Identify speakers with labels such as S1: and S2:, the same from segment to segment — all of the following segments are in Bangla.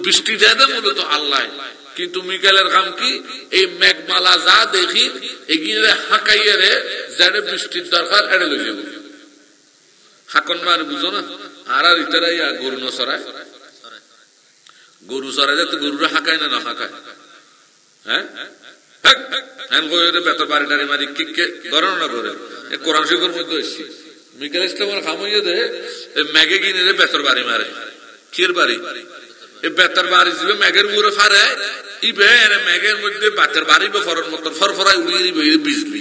S1: বৃষ্টি দেয় না মূলত আল্লাহ, কিন্তু মিকাইলের কাম কি এই মেঘমালা যা দেখি এগিয়ে হাঁকাইয়ে রে যারে বৃষ্টির দরকার এড়ে লই যাবো হাকন মার বুঝো না। আর ইতারাই গরু ন চড়ায়, গরু চড়াই তো গরুরা হাঁকায় না হাঁকায়, হ্যাঁ বেতর বাড়ি টাড়ি মারি কিকে গরম না করে কোরআন শরীফের মধ্যে এসছি মিকাইল ইসলামের খামইয়ে দে মেঘে কিনে রে বেতর বাড়ি মারে কির বাড়ি এই বেতর বাড়ি দিবে মেঘের উপরে ফারে ইবে মেঘের মধ্যে বাতের বাড়ি বা ফরন মতো ফরফরাই উড়িয়ে দিবে বিজলি।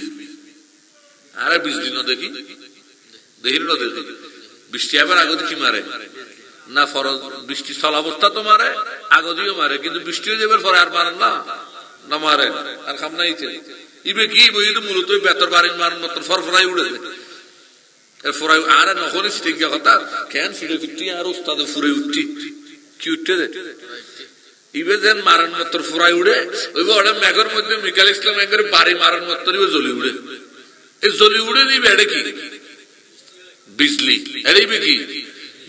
S1: আরে বিজলি না দেখি দেখি না দেখি বৃষ্টি আবার আগত কি মারে না ফরজ বৃষ্টি স্থলাবস্থা তো মারে আগদিও মারে, কিন্তু বৃষ্টিও যাবে পরে আর মারেন না না মারে আর খাম নাই ইবে কি বই মূলত বেতর বাড়ির মারেন মতো ফরফরাই উড়ে ফরাই আর নখন স্টিঙ্গা কথা কেন ফিরে ফিরটি আর উস্তাদে ফুরে উঠছি কি উঠতে দে ইবে যেন মারান মতো ফুরাই উড়ে ওই ওটা মেঘের মধ্যে মিকাইল ইসলাম একের বাড়ি মারান মতো জ্বলি উড়ে এই জ্বলি উড়ে নিবে এটা কি বিজলি এড়িবে কি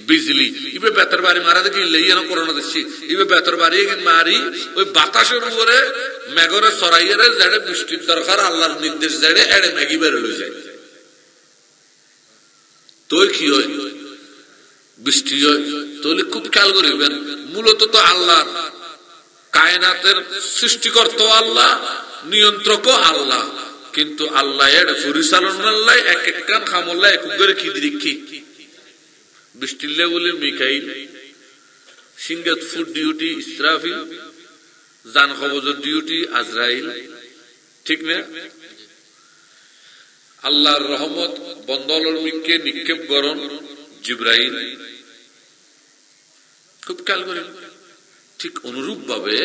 S1: বিজলি ইবে বেতর বাড়ি মারা দেখি লেইয়া করোনা দিচ্ছি ইবে বেতর বাড়ি মারি ওই বাতাসের উপরে মেঘরে সরাইয়ের যাড়ে বৃষ্টির দরকার আল্লাহর নির্দেশ যাড়ে এড়ে মেঘি বের হয়ে যায় তোর কি হয় বৃষ্টি হয় তাহলে খুব খেয়াল করিবেন মূলত তো আল্লাহ কায়নাতের সৃষ্টিকর্তা আল্লাহ নিয়ন্ত্রক আল্লাহ, কিন্তু আল্লাহ এর পরিচালনা এক একটা খামল্লা এক করে কি দিচ্ছি বৃষ্টিলে বলে মিকাইল সিঙ্গাত ফুড ডিউটি ইসরাফিল জান কবজের ডিউটি আজরাইল, ঠিক না? আল্লাহর রহমত বন্দলের মিকে নিক্ষেপ করন জিব্রাইল, খুব খেয়াল করেন। ঠিক অনুরূপ ভাবে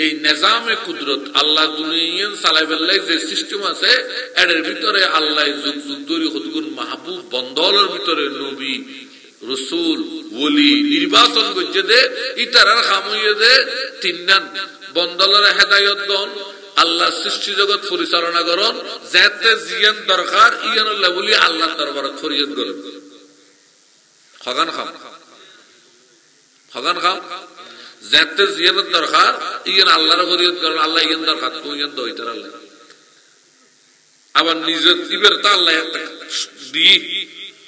S1: এই নিজামে কুদরত আল্লাহ দুনিয়া চালাইবেলাই যে সিস্টেম আছে এর ভিতরে আল্লাহ যুগ যুগ ধরে কতগুণ মাহবুব বন্দলের ভিতরে নবী রসুল ওলি নির্বাচন করছে দে ইতারার খামইয়ে দে তিনজন বন্দলের হেদায়ত দন আল্লাহ সৃষ্টি জগৎ পরিচালনা করন যাতে জিয়ান দরকার ইয়ান বলি আল্লাহ দরবারে ফরিয়াদ করেন খগান খাম খগান খাম যাতে জিয়ানের দরকার ইয়ান আল্লাহর ফরিয়াদ করেন আল্লাহ ইয়ান দরকার তো ইয়ান দইতার আল্লাহ আবার নিজের ইবের তা আল্লাহ দি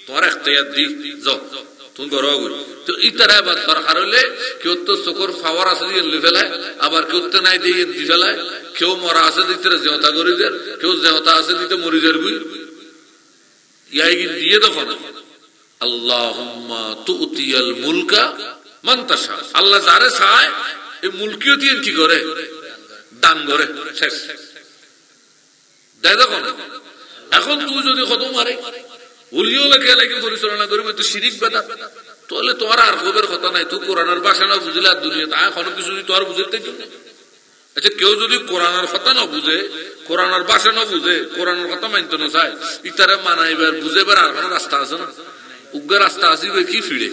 S1: তোমার এখতিয়ার দি যাও তুমি করো তো ইতারা আবার দরকার হলে কেউ তো চোখর পাওয়ার আছে দিয়ে ফেলায় আবার কেউ তো নাই দিয়ে দি ফেলায়, কেউ মরা আছে দিতে জেহতা করি দেয়, কেউ জেহতা আছে দিতে মরি যার গুই ইয়াই দিয়ে দেখো না আল্লাহুম্মা তুতিয়াল মুলকা মান তাশা, আল্লাহ যারে চায় এই মুলকিও দিয়ে কি করে দান করে শেষ দেয় দেখো না। এখন তুই যদি কত মারে ওলিও লেখে লেখে পরিচালনা করবে তো শিরিক বেদাত, তাহলে তোমার আর খবরের কথা নাই, তুই কোরআনের ভাষা না বুঝলে আর দুনিয়া তা কোনো কিছু তোমার বুঝতে জন্য। আচ্ছা কেউ যদি কোরআনের কথা না বুঝে কোরআনের ভাষা না বুঝে কোরআনের কথা মানতে না চায় ইতারে মানাইবার বুঝেবার আর কোনো রাস্তা আছে না? উগ্র রাস্তা আসিবে কি ফিরে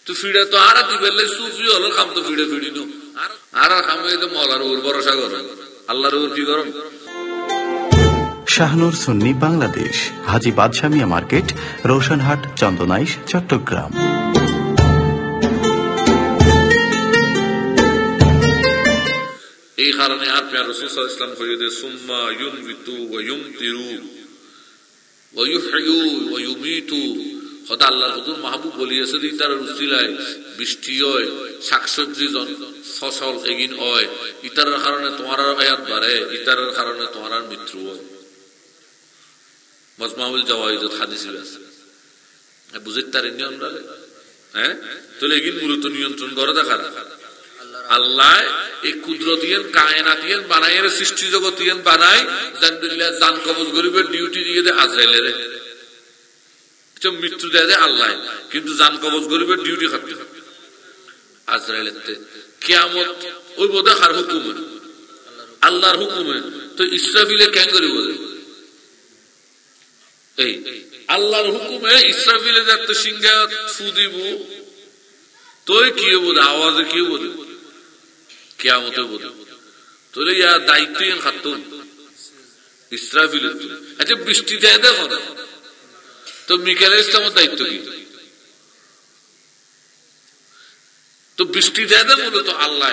S1: তো ফিরে তো আর দিবে সুফি হলো খাম তো ফিরে ফিরি নো আর খামে তো মলার উপর ভরসা করো আল্লাহর উপর কি করো।
S2: শাহনুর সুন্নি বাংলাদেশ, হাজী বাদশা মিয়া মার্কেট, রোশনহাট, চন্দনাইশ, চট্টগ্রাম।
S1: এই কারণে আপনি রাসূল সাল্লাল্লাহু আলাইহি ওয়াসাল্লাম কইতে সুম্মা ইউনবিতু ওয়া ইউমতিরু ওয়া ইউহয়ু ওয়া ইউমিতু, খোদা আল্লাহর হুজুর মাহবুব বলিয়েছে যে তার উসিলায় বৃষ্টি হয়, শাকসবজি ফসল এগিন হয়, ইতারের কারণে তোমার আয়াত বাড়ে, ইতারের কারণে তোমার মৃত্যু হয়। মাজমাউল জাওয়াইদ হাদিসে আছে বুঝতে পারেননি আমরা, হ্যাঁ তাহলে এগিন মূলত নিয়ন্ত্রণ করে দেখা আল্লাহ এই কুদরতিয়ান কায়নাতিয়ান বানাইয়ের সৃষ্টি জগতিয়ান বানাই জানবিল্লাহ জান কবজ গরিবের ডিউটি দিয়ে দেয় আজরাইলের, মৃত্যু দেয় দেয় আল্লাহ, কিন্তু জান কবজ গরিবের ডিউটি খাটতে আজরাইলের কিয়ামত ওই বোধ আর হুকুমে আল্লাহর হুকুমে তো ইসরাফিলে কেন করি বলে এই আল্লাহর হুকুমে ইসরাফিলে যাতে সিংহা ফু দিব তোই কি বোধ আওয়াজে কি বলে কিয়ামতে বলে তোলে ইয়া দায়িত্ব খাতুন ইসরাফিলে। আচ্ছা বৃষ্টি দেয় দেখো না তো মিকাইল ইসলামের দায়িত্ব কি? তো বৃষ্টি দেয় দেয় মূলত আল্লাহ,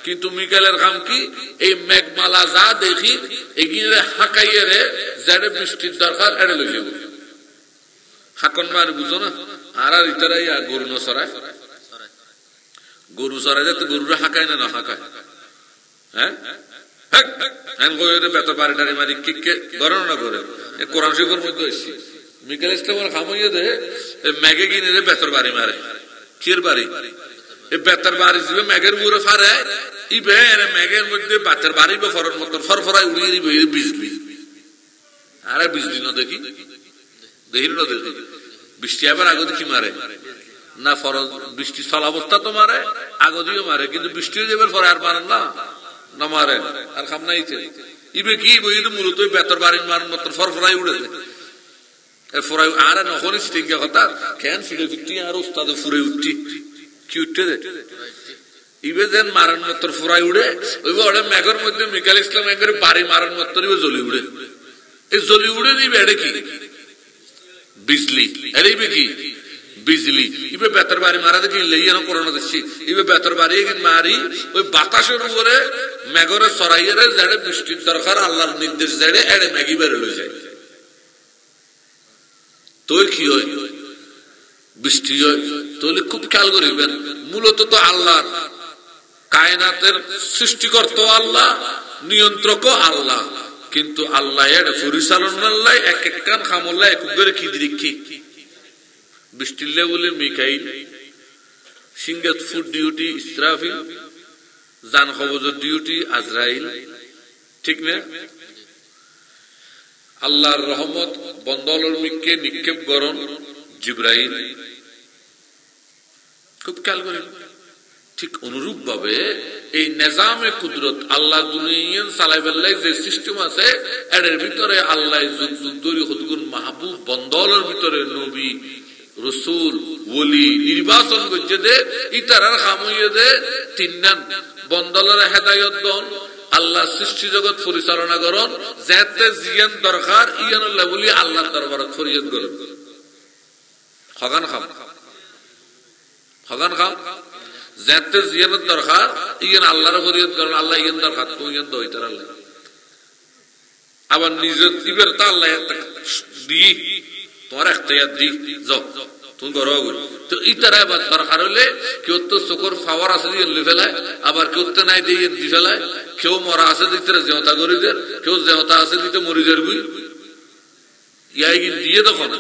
S1: কিন্তু মিকাইলের কাম কি এই মেঘমালা যা দেখি এগিয়ে হাঁকাইয়ে রে যারে বৃষ্টির দরকার এড়ে লই যাবো হাকন মার বুঝো না। আর আর ইতারাই গরু ন সরায়, গরু সরাই যায় তো গরুরা হাঁকায় না হাঁকায়, হ্যাঁ বেতর বাড়ি টাড়ি মারি কিকে ধরে না করে কোরআন শরীফের মধ্যে এসছি মিকাইল ইসলামের খামাইয়ে দে মেঘে কিনে রে বেতর বাড়ি মারে কির বাড়ি এই বেতর বাড়ি দিবে মেঘের উপরে ফারে ইবে মেঘের মধ্যে বাতের বাড়ি বা ফরন মতন ফরফরাই উড়িয়ে দিবে বিজলি। আরে বিজলি না দেখি দেখি না দেখি বৃষ্টি আবার আগে কি মারে না ফরজ বৃষ্টি স্থলাবস্থা তো মারে আগদিও মারে, কিন্তু বৃষ্টিও যাবে পরে আর মারেন না না মারে আর খাম নাইছে ইবে কি বই মূলত বেতর বাড়ির মারেন মতন ফরফরাই উড়ে ফরাই আর নখন স্টিঙ্গে কথা কেন ফিরে ফিরতি আর উস্তাদে ফুরে উঠছি কি উঠতে দে ইবে যেন মারান মতর ফুরাই উড়ে ওইবে ওটা মেঘের মধ্যে মিকাইল ইসলাম একবারে বাড়ি মারান মতর ইবে জ্বলি উড়ে, এই জ্বলি উড়ে নিবে এটা কি বিজলি, আরে ইবে কি বিজলি। ইবে বেতর বাড়ি মারা দেখি লেইয়া করোনা দিচ্ছি ইবে বেতর বাড়ি মারি ওই বাতাসের উপরে মেঘরে সরাইয়ে যাড়ে বৃষ্টির দরকার আল্লাহর নির্দেশ যাড়ে এড়ে ম্যাগি বেড়ে লই যায় তো কি হয় বৃষ্টি হয়। তাহলে খুব খেয়াল করিবেন মূলত তো আল্লাহর কায়নাতের সৃষ্টিকর্তা আল্লাহ, নিয়ন্ত্রক আল্লাহ, কিন্তু আল্লাহ এর পরিচালনা এক একখান খামল্লা এক করে কি দিচ্ছি বৃষ্টির বলে মিকাইল, সিংহাত ফুড ডিউটি ইসরাফিল, জান কবজের ডিউটি আজরাইল, ঠিক না? আল্লাহর রহমত বন্দলের মিকে নিক্ষেপ করন জিব্রাইল। খুব খেয়াল করেন ঠিক অনুরূপ ভাবে এই নিজামে কুদরত আল্লাহ দুনিয়ান চালাইবেলাই যে সিস্টেম আছে এর ভিতরে আল্লাহ যুগ যুগ ধরে হতগুন মাহবুব বন্দলের ভিতরে নবী রসুল ওলি নির্বাচন করছে দে ইতারার খামইয়ে দে তিননান বন্দলের হেদায়ত দন আল্লাহ সৃষ্টি জগৎ পরিচালনা করন যাতে জিয়ান দরকার ইয়ানুল্লাহ বলি আল্লাহর দরবারে ফরিয়াদ করেন হগান খাম হগান খাম যাতে জিয়ানের দরকার ইয়ান আল্লাহর ফরিয়াদ করেন আল্লাহ ইয়ান দরকার তো ইয়ান দইতার আল্লাহ আবার নিজের ইবের তা আল্লাহ দি তোমার এখতিয়ার দি যাও তুমি গরো তো ইতারা আবার দরকার হলে কেউ তো চোখর পাওয়ার আছে দিয়ে ফেলায়, আবার কেউ তো নাই দিয়ে দি ফেলায়, কেউ মরা আছে দিতে জেহতা করি দের, কেউ জেহতা আছে দিতে মরি দের গুই ইয়াই দিয়ে তখন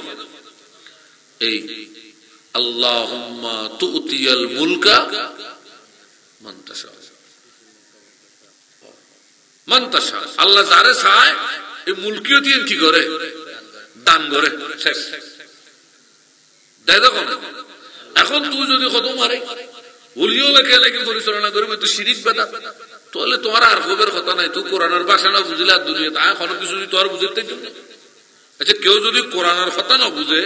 S1: এই আল্লাহুম্মা তুতিয়াল মুলকা মান তাশা মান তাশা, আল্লাহ যারে চায় এই মুলকিও দিয়ে কি করে দান করে শেষ দেয় তখন। এখন তুই যদি কত মারে ওলিও লেখে লেখে পরিচালনা করবে তুই শিরিক বেদা, তাহলে তোমার আর খবর কথা নাই, তুই কোরআনের ভাষা না বুঝলে আর দুনিয়া তা কোনো কিছু তোর বুঝতে জন্য। আচ্ছা কেউ যদি কোরআনের কথা না বুঝে,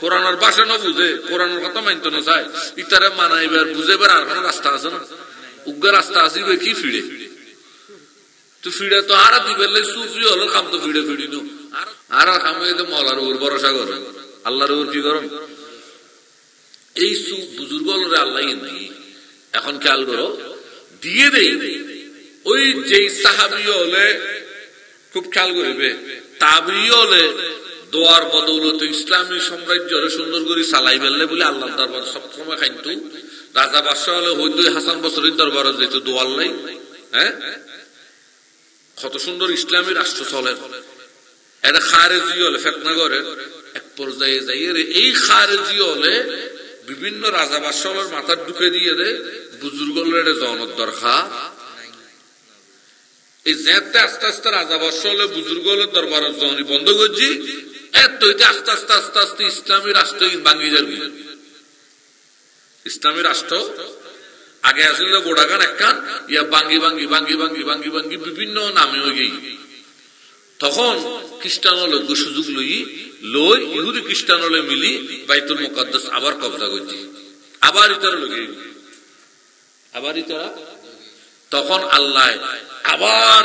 S1: কোরআনের ভাষা না বুঝে, কোরআনের কথা মানতে না চায়, ইতারে মানাইবার বুঝেবার আর কোনো রাস্তা আছে না? উগ্র রাস্তা আসিবে কি ফিরে তো ফিরে তো আর দিবে সুফি হলো কাম তো ফিরে ফিরি নো আর খামে মলার উপর ভরসা করে আল্লাহর উপর কি করো এই বুজুর্গ আল্লাহ নাই। এখন খেয়াল করো দিয়ে দেই ওই যে সাহাবি হলে খুব খেয়াল করিবে তাবি হলে দোয়ার বদৌলতে ইসলামী সাম্রাজ্যের সুন্দর করে চালাই ফেললে বলে আল্লাহ দরবার সবসময় খাইতো। রাজা বাদশাহ হলে হইদুই হাসান বসরির দরবার যেত দোয়াল নাই, হ্যাঁ কত সুন্দর ইসলামী রাষ্ট্র চলে। এটা খারেজি হলে ফেতনা করে এক পর্যায়ে যাইয়ে এই খারেজি হলে বিভিন্ন রাজা বাদশাহের মাথার ঢুকে দিয়ে দেয় বুজুর্গের জনের দরকার। এই যেতে আস্তে আস্তে রাজা বাদশাহ হলে বুজুর্গের দরবারের জনি বন্ধ করছি এত আস্তে আস্তে আস্তে আস্তে ইসলামী রাষ্ট্র ভাঙি যাবে। ইসলামী রাষ্ট্র আগে আসলে গোড়াগান একখান ইয়া ভাঙ্গি ভাঙ্গি ভাঙ্গি ভাঙ্গি ভাঙ্গি ভাঙ্গি বিভিন্ন নামে হয়ে গেই, তখন খ্রিস্টান লোক সুযোগ লই ইহুদি খ্রিস্টান হলে মিলি বাইতুল মুকাদ্দাস আবার কবজা করছি, আবার ইতারা লগে আবার ইতারা তখন আল্লাহ আবার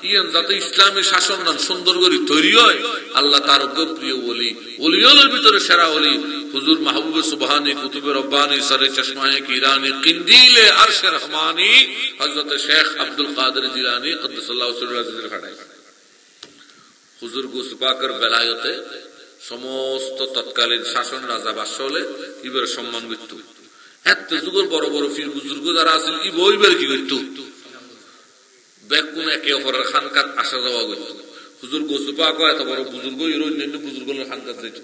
S1: ইয়ান যাতে ইসলামী শাসন সুন্দর করে তৈরি হয় আল্লাহ তার প্রিয় বলি ওলিয়লের ভিতরে সেরা বলি হুজুর মাহবুব সুবহানী কুতুব রব্বানী সরে চশমায়ে কিরানি কিন্দিলে আরশ রহমানী হযরত শেখ আব্দুল কাদের জিলানী কদ্দাসাল্লাহু সিররাহুল খাড়ায় হুজুর গুসপাকের বেলায়েতে সমস্ত তৎকালীন শাসন রাজা বাদশাহলে ইবের সম্মান করত। এত যুগের বড় বড় পীর বুজুর্গ যারা আছেন ই বইবের কি করত বেকুন একে অপরের খানকাত আসা যাওয়া করত। হুজুর গোসপাক এত বড় বুজুর্গ এর অন্যান্য বুজুর্গের খানকাত যাইত।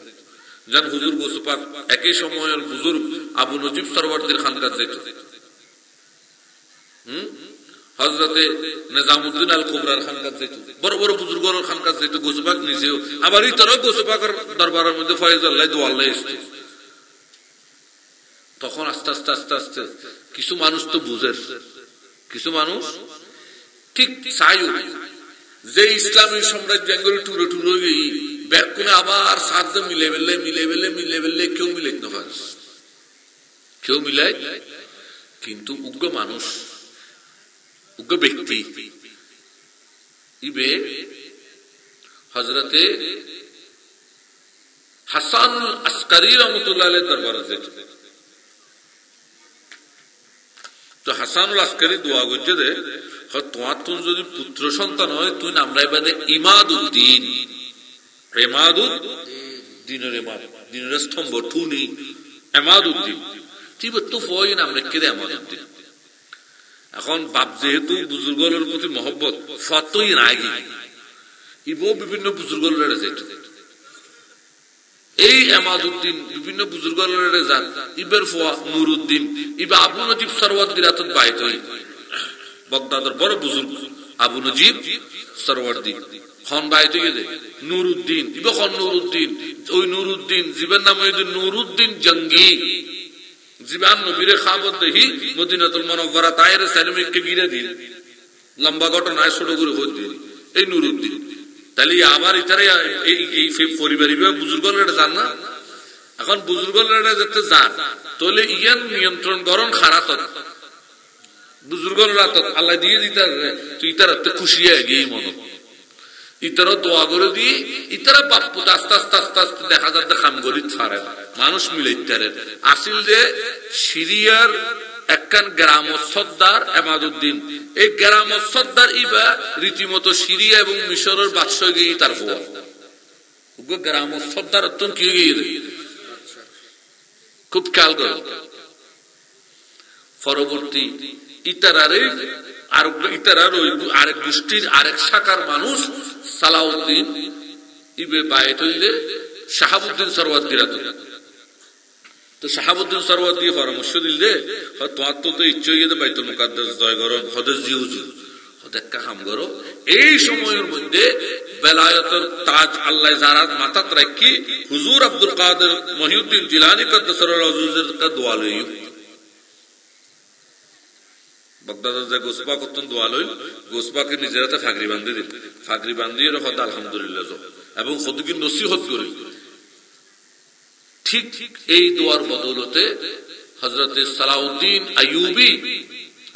S1: যান হুজুর গোসপাক একই সময়ের বুজুর্গ আবু নজিব সরওয়ারদের খানকাত যাইত। হযরতে নিজামউদ্দিন আল কুবরার খানকাত যাইত। বড় বড় বুজুর্গের খানকাত যাইত। গোসপাক নিজেও আবার এই তরফ গোসপাকের দরবারের মধ্যে ফয়েজ আল্লাহ দোয়া আল্লাহ আসতো। তখন আস্তে আস্তে আস্তে আস্তে কিছু মানুষ তো বুঝের, কিছু মানুষ ঠিক চাইও যে ইসলামী সাম্রাজ্য টুরে টুরে গিয়ে ব্যাকুনে আবার সাধ্য মিলে বেলে কেউ মিলে না পারে, কেউ মিলাই। কিন্তু উগ্র মানুষ, উগ্র ব্যক্তি ইবে হযরতে হাসানুল আসকারী রাহমাতুল্লাহ আলাইহির দরবারে যেত। তো হাসানুল আসকারী দোয়া করছে দে তোমার তুই যদি পুত্র সন্তান হয় তুই নাম রাখবে ইমাদউদ্দিন, ইমাদউদ্দিনের ইমাদ, দিনের স্তম্ভ টুনি ইমাদউদ্দিন। ঠিক তো ফয় নাম রেখে দে ইমাদউদ্দিন। এখন বাপ যেহেতু বুজুর্গের প্রতি মহব্বত ফতই রাগি, ইবো বিভিন্ন বুজুর্গের যেত। এই ইমাদউদ্দিন বিভিন্ন বুজুর্গের যান ইবের ফোয়া নুরউদ্দিন ইবা আবু নজিব সরওয়ারদির আতত বাইত হই বাগদাদের বড় বুজুর্গ আবু নজিব সরওয়ারদি খন বাইত গেছে নুরউদ্দিন ইবা খন নুরউদ্দিন। ওই নুরউদ্দিন জীবের নাম হইছে নুরউদ্দিন জঙ্গি। জীবান নবীরে খাবত দেখি মদিনাতুল মুনাওয়ারা তায়ের সালামিকে গিরে দিল, লম্বা ঘটনায় ছোট করে হই দিল এই নুরউদ্দিন। তাহলে আবার ইতারে এই পরিবারের বুজুর্গের যান না। এখন বুজুর্গের যাতে যান তাহলে ইয়ান নিয়ন্ত্রণ করণ খারাপ বুজুর্গের আল্লাহ দিয়ে দিতে তুই তার খুশি হয়ে গিয়ে মনে ইতারা দোয়া করে দিয়ে ইতারা বাপ্পু আস্তে আস্তে আস্তে আস্তে দেখা যাচ্ছে খাম গরিব ছাড়ে মানুষ মিলে ইত্যারে আসিল যে সিরিয়ার একখান গ্রাম সর্দার ইমাদউদ্দিন। এই গ্রাম সর্দার ইবা রীতিমতো সিরিয়া এবং মিশরের বাদশাহ গিয়ে তার হওয়া গ্রাম সর্দার অত্যন্ত কি গিয়ে খুব খেয়াল করে। পরবর্তী ইতারারে ইতারার ওই আরেক গোষ্ঠীর আরেক শাখার মানুষ সালাউদ্দিন ইবে বায়েত হইলে শাহাবুদ্দিন সরওয়ারদিরা। তো শাহাবুদ্দিন সরওয়ার দিয়ে পরামর্শ দিলে তোমার তো ইচ্ছে হয়ে বাইতুল মুকাদ্দাস জয় করো হদে জিউজু হদেক্কা কাম করো। এই সময়ের মধ্যে বেলায়েতের তাজ আল্লাহ যারা মাথাত রাখি হুজুর আব্দুল কাদের মহিউদ্দিন জিলানী কদ্দাসাল্লাহুর দোয়া লই বাগদাদের যে গোসপা করতেন দোয়া লই গোসপাকে নিজের হাতে ফাগরি বান্ধি দিল, ফাগরি বান্ধিয়ে হদ আলহামদুলিল্লাহ এবং হদকি নসিহত করি। ঠিক এই দোয়ার বদৌলতে হযরত সালাউদ্দিন আইয়ুবী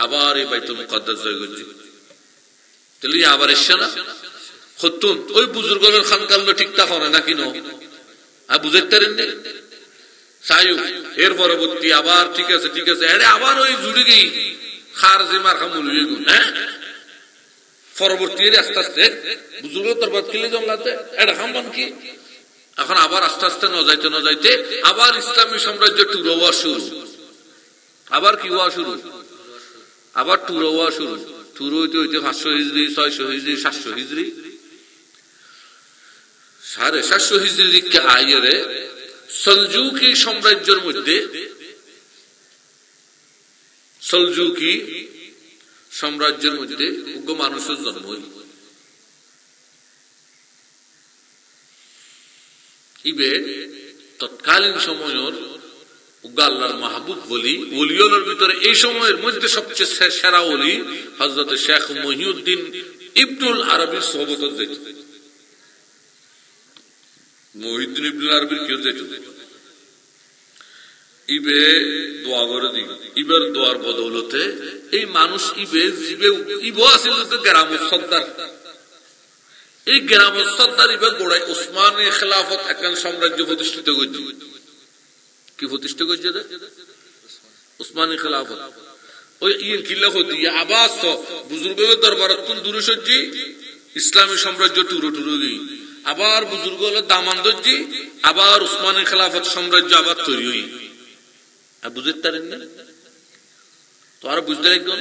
S1: আবার এই বাইতুল মুকাদ্দাস জয় করছে। তাহলে আবার এসছে না খতুন ওই বুজুর্গের খানকাল্লো ঠিক তা হয় নাকি ন বুঝতে পারেননি সায়ু। এর পরবর্তী আবার ঠিক আছে আরে আবার ওই জুড়ে গেই খারজি মার্কা মুলুয়ে গুণ। হ্যাঁ পরবর্তী আস্তে আস্তে বুজুর্গ দরবার কিলে জমলাতে এটা খাম্বান কি। এখন আবার আস্তে আস্তে ন যাইতে আবার ইসলামী সাম্রাজ্য টুর হওয়া শুরু। আবার কি হওয়া শুরু? আবার টুর হওয়া শুরু। টুর হইতে হইতে 500 হিজরি 600 হিজরি 700 হিজরি 750 হিজরির দিকে আইরে সলজুকি সাম্রাজ্যের মধ্যে সলজুকি সাম্রাজ্যের মধ্যে উগ্র মানুষের জন্ম হইল। ইবে তৎকালীন সময়ের আল্লাহর মাহবুব ওলিওর ভিতরে এই সময়ের মধ্যে সবচেয়ে সেরা ওলি হযরত শেখ মহিউদ্দিন ইবনুল আরবির সোহবত যেত। মহিউদ্দিন ইবনুল আরবির কেউ যেত ইবে দোয়া করে দিই। ইবের দোয়ার বদৌলতে এই মানুষ ইবো আসিল গ্রাম সর্দার। এই গ্রাম সর্দার ইবে গোড়ায় ওসমানী খেলাফত একখান সাম্রাজ্য প্রতিষ্ঠিত করছে। কি প্রতিষ্ঠা করছে? উসমানী খেলাফত। ওই ইন কিল্লা দিয়ে আবাস তো বুজুর্গের দরবারত কোন দূরে সজ্জি ইসলামী সাম্রাজ্য টুরো টুরো গই, আবার বুজুর্গ হলো দামান দজ্জি, আবার উসমানী খেলাফত সাম্রাজ্য আবার তৈরি হই। বুঝতে পারেন না তো? আর বুঝতে লাগবে।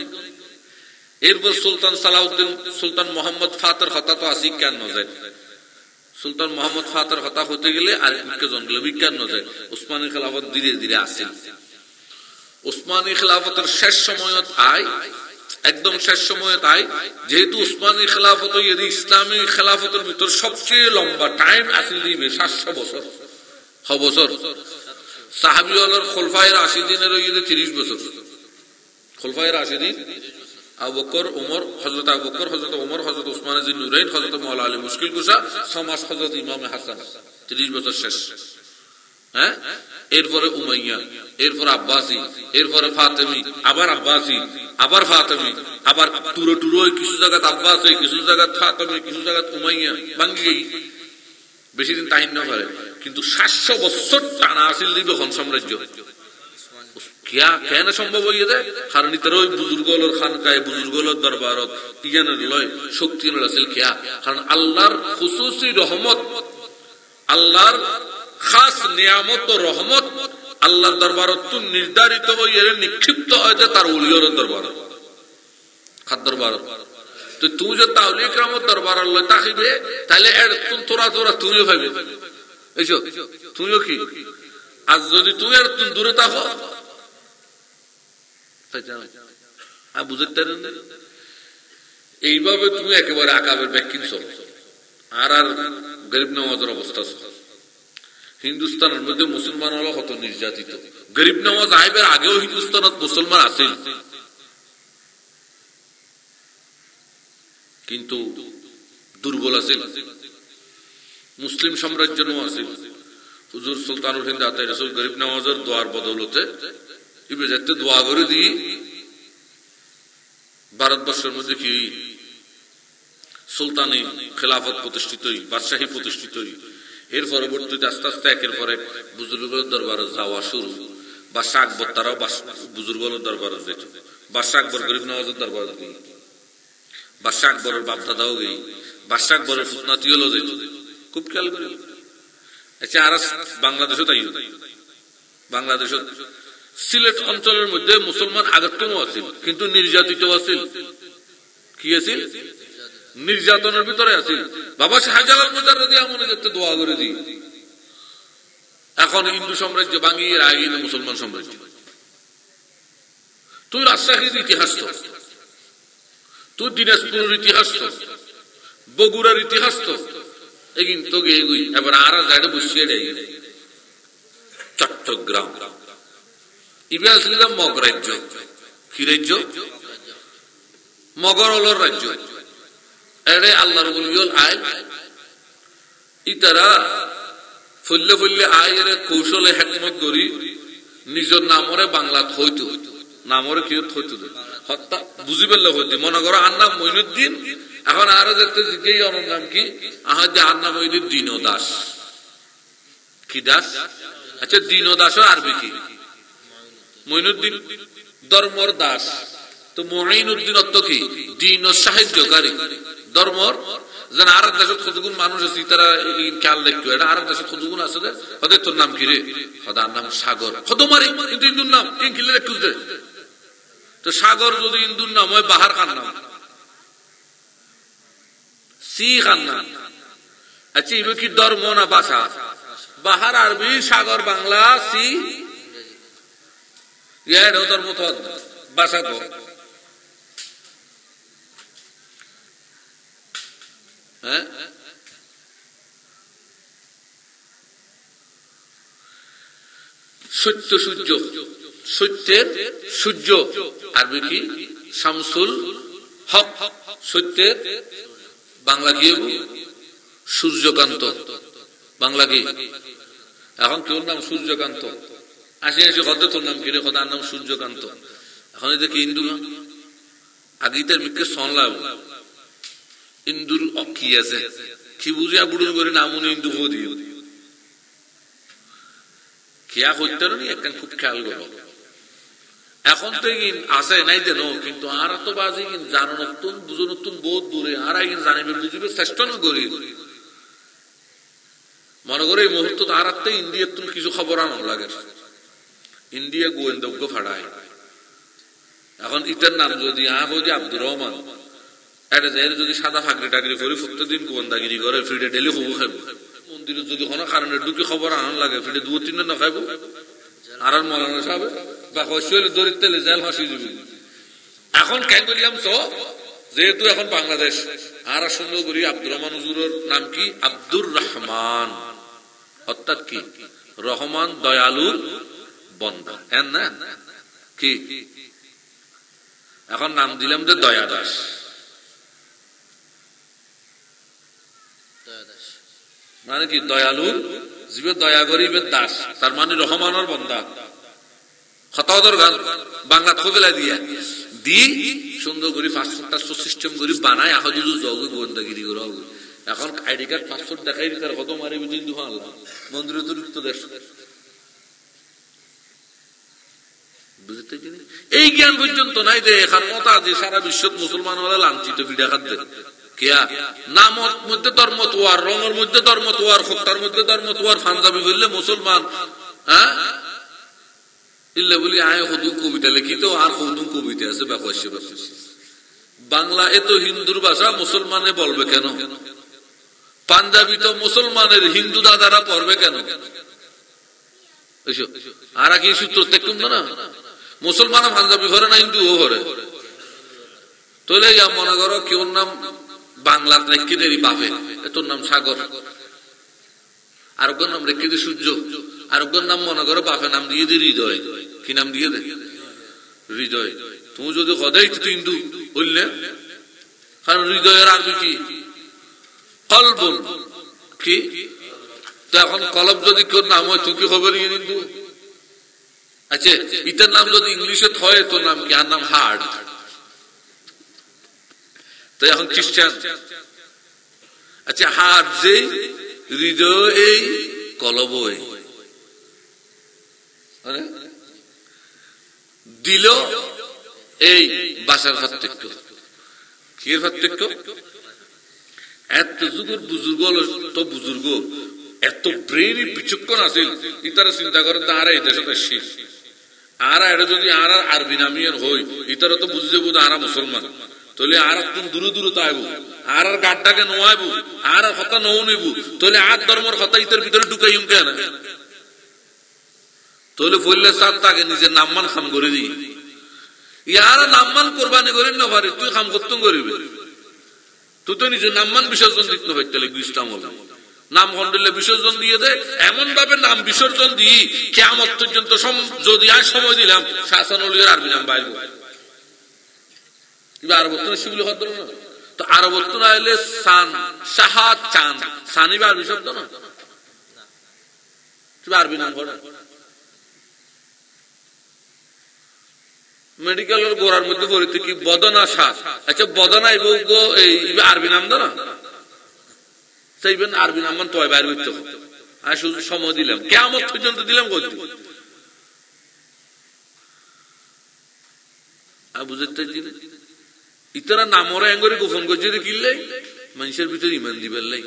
S1: এরপর সুলতান সালাউদ্দিন, সুলতান মোহাম্মদ ফাতের কথা তো আসি কেন নজায়। সুলতান মোহাম্মদ ফাতের কথা হতে গেলে আর জনগুলো বিজ্ঞান নজায়। উসমানী খেলাফত ধীরে ধীরে আসে। উসমানী খেলাফতের শেষ সময়ত আয়, একদম শেষ সময়ত আয়, যেহেতু উসমানী খেলাফত ইসলামী খেলাফতের ভিতর সবচেয়ে লম্বা টাইম আসিল দিবে 700 বছর। বছর সাহাবীওয়ালার খোলাফায়ে রাশিদিনের 30 বছর। খোলাফায়ে রাশিদিন আবু বকর, ওমর, হযরত আবু বকর, হযরত ওমর, হযরত উসমান ইবনে নুরাইন, হযরত মাওলা আলী মুশকিল কুশা, 6 মাস হযরত ইমাম হাসান, 30 বছর শেষ। হ্যাঁ, এরপরে উমাইয়া, এরপর আব্বাসী, এরপরে ফাতেমি, আবার আব্বাসী, আবার ফাতেমি, আবার টুরো টুরো কিছু জায়গাত আব্বাসী, কিছু জায়গাত ফাতেমি, কিছু জায়গাত উমাইয়া ভাঙ্গি। বেশি দিন তাহিন না পারে, কিন্তু 700 বছর টানা আসিল দিবে খন সাম্রাজ্য। কেন সম্ভব হইয়ে দেয়? কারণ ইতার ওই বুজুর্গলর খানকায়, বুজুর্গলর দরবারত ইজানের লয় শক্তি আসিল খেয়া। কারণ আল্লাহর খুসুসি রহমত, আল্লাহর খাস নিয়ামত ও রহমত আল্লাহর দরবারত নির্ধারিত হয়ে নিক্ষিপ্ত হয়েছে তার ওলিয়র দরবার, খাদ দরবার। তো তুমি যে তাওলি ইকরামত দরবার আল্লাহ তাকিবে, তাহলে এর তোরা তোরা তুমিও পাইবে। এইসব তুমিও কি, আর যদি তুমি আর তুমি দূরে থাকো বুঝতে পারেন, এইভাবে তুমি একেবারে আকাবের ব্যাখ্যিন চলো। আর আর গরিব নামাজের অবস্থা হিন্দুস্তানের মধ্যে মুসলমান হলো কত নির্যাতিত। গরিব নামাজ আইবের আগেও হিন্দুস্তানত মুসলমান আছে, কিন্তু দুর্বল আছে। মুসলিম সাম্রাজ্য আছে। হুজুর সুলতানুল হিন্দ আতাই রাসূল গরিব নামাজের দোয়ার বদৌলতে ইবে যাতে দোয়া করে দিই ভারতবর্ষের মধ্যে কি সুলতানি খেলাফত প্রতিষ্ঠিত, বাদশাহী প্রতিষ্ঠিত। এর পরবর্তীতে আস্তে আস্তে একের পরে বুজুর্গের দরবারে যাওয়া শুরু। বাদশাহ আকবর তারাও বুজুর্গের দরবারে যেত। বাদশাহ আকবর গরিব নওয়াজের দরবারে গেই, বাদশাহ আকবরের বাপদাদাও গেই, বাদশাহ আকবরের ফুতনাতিও যেত। খুব খেয়াল করি। আচ্ছা, আর বাংলাদেশও তাই। বাংলাদেশত সিলেট অঞ্চলের মধ্যে মুসলমান আগতম আছিল, কিন্তু নির্যাতিত আছিল। কি আছিল? নির্যাতনের ভিতরে আছিল। বাবা শাহজালাল মুজাররদি মনে যেতে দোয়া করে দিই। এখন হিন্দু সাম্রাজ্য ভাঙিয়ে আগে মুসলমান সাম্রাজ্য। তুই রাজশাহীর ইতিহাস তো, তুই দিনাজপুরের ইতিহাস তো, বগুড়ার ইতিহাস তো, এগিন তো গেগুই। এবার আর জায়গা বসিয়ে দেয় চট্টগ্রাম। ইবে আসলে মগ রাজ্য। কি রাজ্য? মগরলর রাজ্য। এরে আল্লাহর ওলিয়ুল আইল ইতারা ফুল্লে ফুল্লে আয়ের কৌশলে হেকমত করি নিজের নামরে বাংলাত হইতো, নামরে কি হইতো হত্যা বুঝি পেলে হইতো। মনে করো আর নাম মঈনুদ্দিন, এখন আরো দেখতে জিজ্ঞেস অনার নাম কি? আহার যে আর নাম হইল দীন দাস। কি দাস? আচ্ছা, দীন দাস আরবি কি? মঈনুদ্দিন ধর্মর দাস। তো মঈনুদ্দিন অর্থ কি? দীন ও সাহায্যকারী। ধর্মর যেন আর এক দেশত কতগুণ মানুষ আছে, তারা খেয়াল দেখতো। এটা আর এক দেশত কতগুণ আছে, হদের তোর নাম কি রে? হদার নাম সাগর। হদমারি কিন্তু হিন্দুর নাম কিনলে একটু দে। তো সাগর যদি হিন্দুর নাম হয়, বাহার খান নাম, সি খান নাম। আচ্ছা, এবার কি ধর্ম না ভাষা? বাহার আরবি, সাগর বাংলা, সি এটাও ধর্ম তো ভাষা তো। হ্যাঁ, সত্য সূর্য, সত্যের সূর্য আরবি কি? শামসুল হক। সত্যের বাংলা কি? সূর্যকান্ত। বাংলা কি? এখন তোর নাম সূর্যকান্ত। আসি আসি হদে তোর নাম কি রে? হদার নাম সূর্যকান্ত। এখন এটা কি হিন্দু না? আগে তার মিকে সনলাম ইন্দুর কি আছে কি বুঝিয়া বুড়ুর করে নাম হিন্দু দিও খেয়া করতে নি একটা খুব খেয়াল করো এখন তো আছে নাই দেন কিন্তু আর তো বাজি জানো নতুন বুঝো নতুন বহুত দূরে আর জানিবে বুঝিবে চেষ্টা না করি মনে করে এই মুহূর্ত আর ইন্ডিয়ার তুমি কিছু খবর আনো লাগে ইন্ডিয়া গোয়েন্দজ্ঞ ফাড়ায় এখন ইটার নাম যদি আব্দুর রহমান এটা যদি সাদা ফাঁকরি টাকরি করে প্রত্যেকদিন গোয়েন্দাগিরি করে ফিরে ডেলি হবু খাইব মন্দিরে যদি কোনো কারণে ঢুকে খবর আনার লাগে ফিরে 2-3 দিন না খাইব আর মলানো সাহেব বা হইলে দরিদ্র তেলে জেল ফাঁসি দিবি এখন কেন বললাম তো যেহেতু এখন বাংলাদেশ আর সুন্দর করি আব্দুর রহমান হুজুরের নাম কি আব্দুর রহমান অর্থাৎ কি রহমান দয়ালুর বন্দা এন না কি এখন নাম দিলাম যে দয়া দাস মানে কি দয়ালুর জীবে দয়া গরিবের দাস তার মানে রহমানের বন্দা খতাওদর গান বাংলা খোঁজলা দিয়া দি সুন্দর করে পাসপোর্ট সিস্টেম করে বানায় এখন যদি যোগ গোয়েন্দাগিরি করে এখন আইডি কার্ড পাসপোর্ট দেখাই তার কত মারি বুঝি আল্লাহ মন্দিরে তো ঢুকতে দেশ বুঝতে কিনি এই জ্ঞান পর্যন্ত নাই যে এখান মতো আজ সারা বিশ্ব মুসলমান হলে লাঞ্ছিত ভিডিও খাদ্য কেয়া নামর মধ্যে ধর্ম তোয়ার রঙের মধ্যে ধর্ম তোয়ার খোক্তার মধ্যে ধর্ম তোয়ার পাঞ্জাবি বললে মুসলমান হ্যাঁ ইল্লে বলি আয় হদু কবিতা লিখিত আর হদু কবিতা আছে ব্যাপারসে বাংলা এত হিন্দুর ভাষা মুসলমানে বলবে কেন পাঞ্জাবি তো মুসলমানের হিন্দু দাদারা পড়বে কেন আর কি সূত্র দেখুন না মুসলমান পাঞ্জাবি ভরে না হিন্দু ও ভরে তোলে মনে করো কেউ নাম বাংলা রেখে দেরি বাপে তোর নাম সাগর আরোগ্যর নাম রেখে দিয়ে সূর্য আরোগ্যর নাম মনে করো বাপে নাম দিয়ে দি হৃদয় কি নাম দিয়ে দে হৃদয় তুমি যদি হদাই তো হিন্দু বললে কারণ হৃদয়ের আরবি কি কলবন কি তো এখন কলব যদি কেউ নাম হয় তুই কি খবর হিন্দু আচ্ছা ইটার নাম যদি ইংলিশে হয় তোর নাম কি আর নাম হার্ট তো এখন খ্রিস্টান আচ্ছা হার্ট যে হৃদয় এই কলব দিল এই বাসার পার্থক্য কি পার্থক্য এত যুগের বুজুর্গ তো বুজুর্গ এত ব্রেন বিচক্ষণ আছে ইতারা চিন্তা করে তারা এই দেশে আসছি আর এটা যদি আর আরবি নামিয়ান হই ইতারা তো বুঝে যাবো আরা মুসলমান তাহলে আর কোন দূরে দূরে তো আইব আর গাড্ডাকে নোয়াইব আর কথা নৌ নিব তাহলে আর ধর্মের কথা ইতার ভিতরে ঢুকাই কেন তাহলে বললে সাত তাকে নিজের নামমান খাম করে দিই ইয়ারা নামমান কোরবানি করে না পারে তুই খাম করতুম করিবে তুই তো নিজের নামমান বিসর্জন দিতে হয় তাহলে ইসলাম হল নাম খন্ডলে বিসর্জন দিয়ে দেয় এমন ভাবে নাম বিসর্জন দিই কিয়ামত পর্যন্ত যদি আর সময় দিলাম শাসনলীর আরবি নাম বাইব আরবত্তন শিবলি হত না তো আরবত্তন আইলে সান শাহাদ চাঁদ সানি বা আরবি শব্দ না তুমি আরবি নাম কর মেডিকেলের গোড়ার মধ্যে পড়িতে কি বদনা শাহ আচ্ছা বদনা এই আরবি নাম না সেইবেন আরবি নাম তো বাইর হইতে আর শুধু সময় দিলাম কিয়ামত পর্যন্ত দিলাম কত বুঝতে ইতারা নামরা এঙ্গরে গোপন করছে কিনলে মানুষের ভিতরে ইমান দিবেন লাই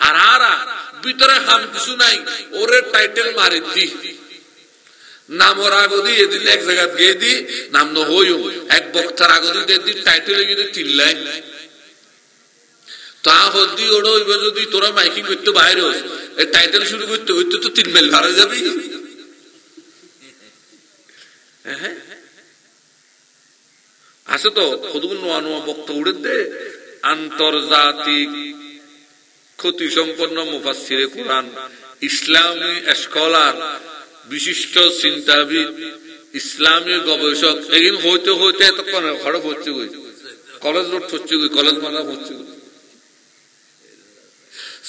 S1: আর আরা ভিতরে হাম কিছু নাই ওরে টাইটেল মারি দি নামর আগদি এদিন এক জায়গা গিয়ে দি নাম ন হইও এক বক্তার আগদি দি টাইটেল গিয়ে 3 লাইন তা হদি ওড়ো যদি তোরা মাইকিং করতে বাইরে হস এই টাইটেল শুরু করতে হইতে তো 3 মেল হারা যাবে হ্যাঁ আছে তো কতগুলো নোয়া নোয়া বক্তা উড়ে দে আন্তর্জাতিক ক্ষতি সম্পন্ন মুফাসসিরে কোরআন ইসলামী স্কলার বিশিষ্ট চিন্তাবিদ ইসলামী গবেষক এগিন হইতে হইতে এতক্ষণ খড় হচ্ছে কলেজ রোড হচ্ছে কলেজ মাথা হচ্ছে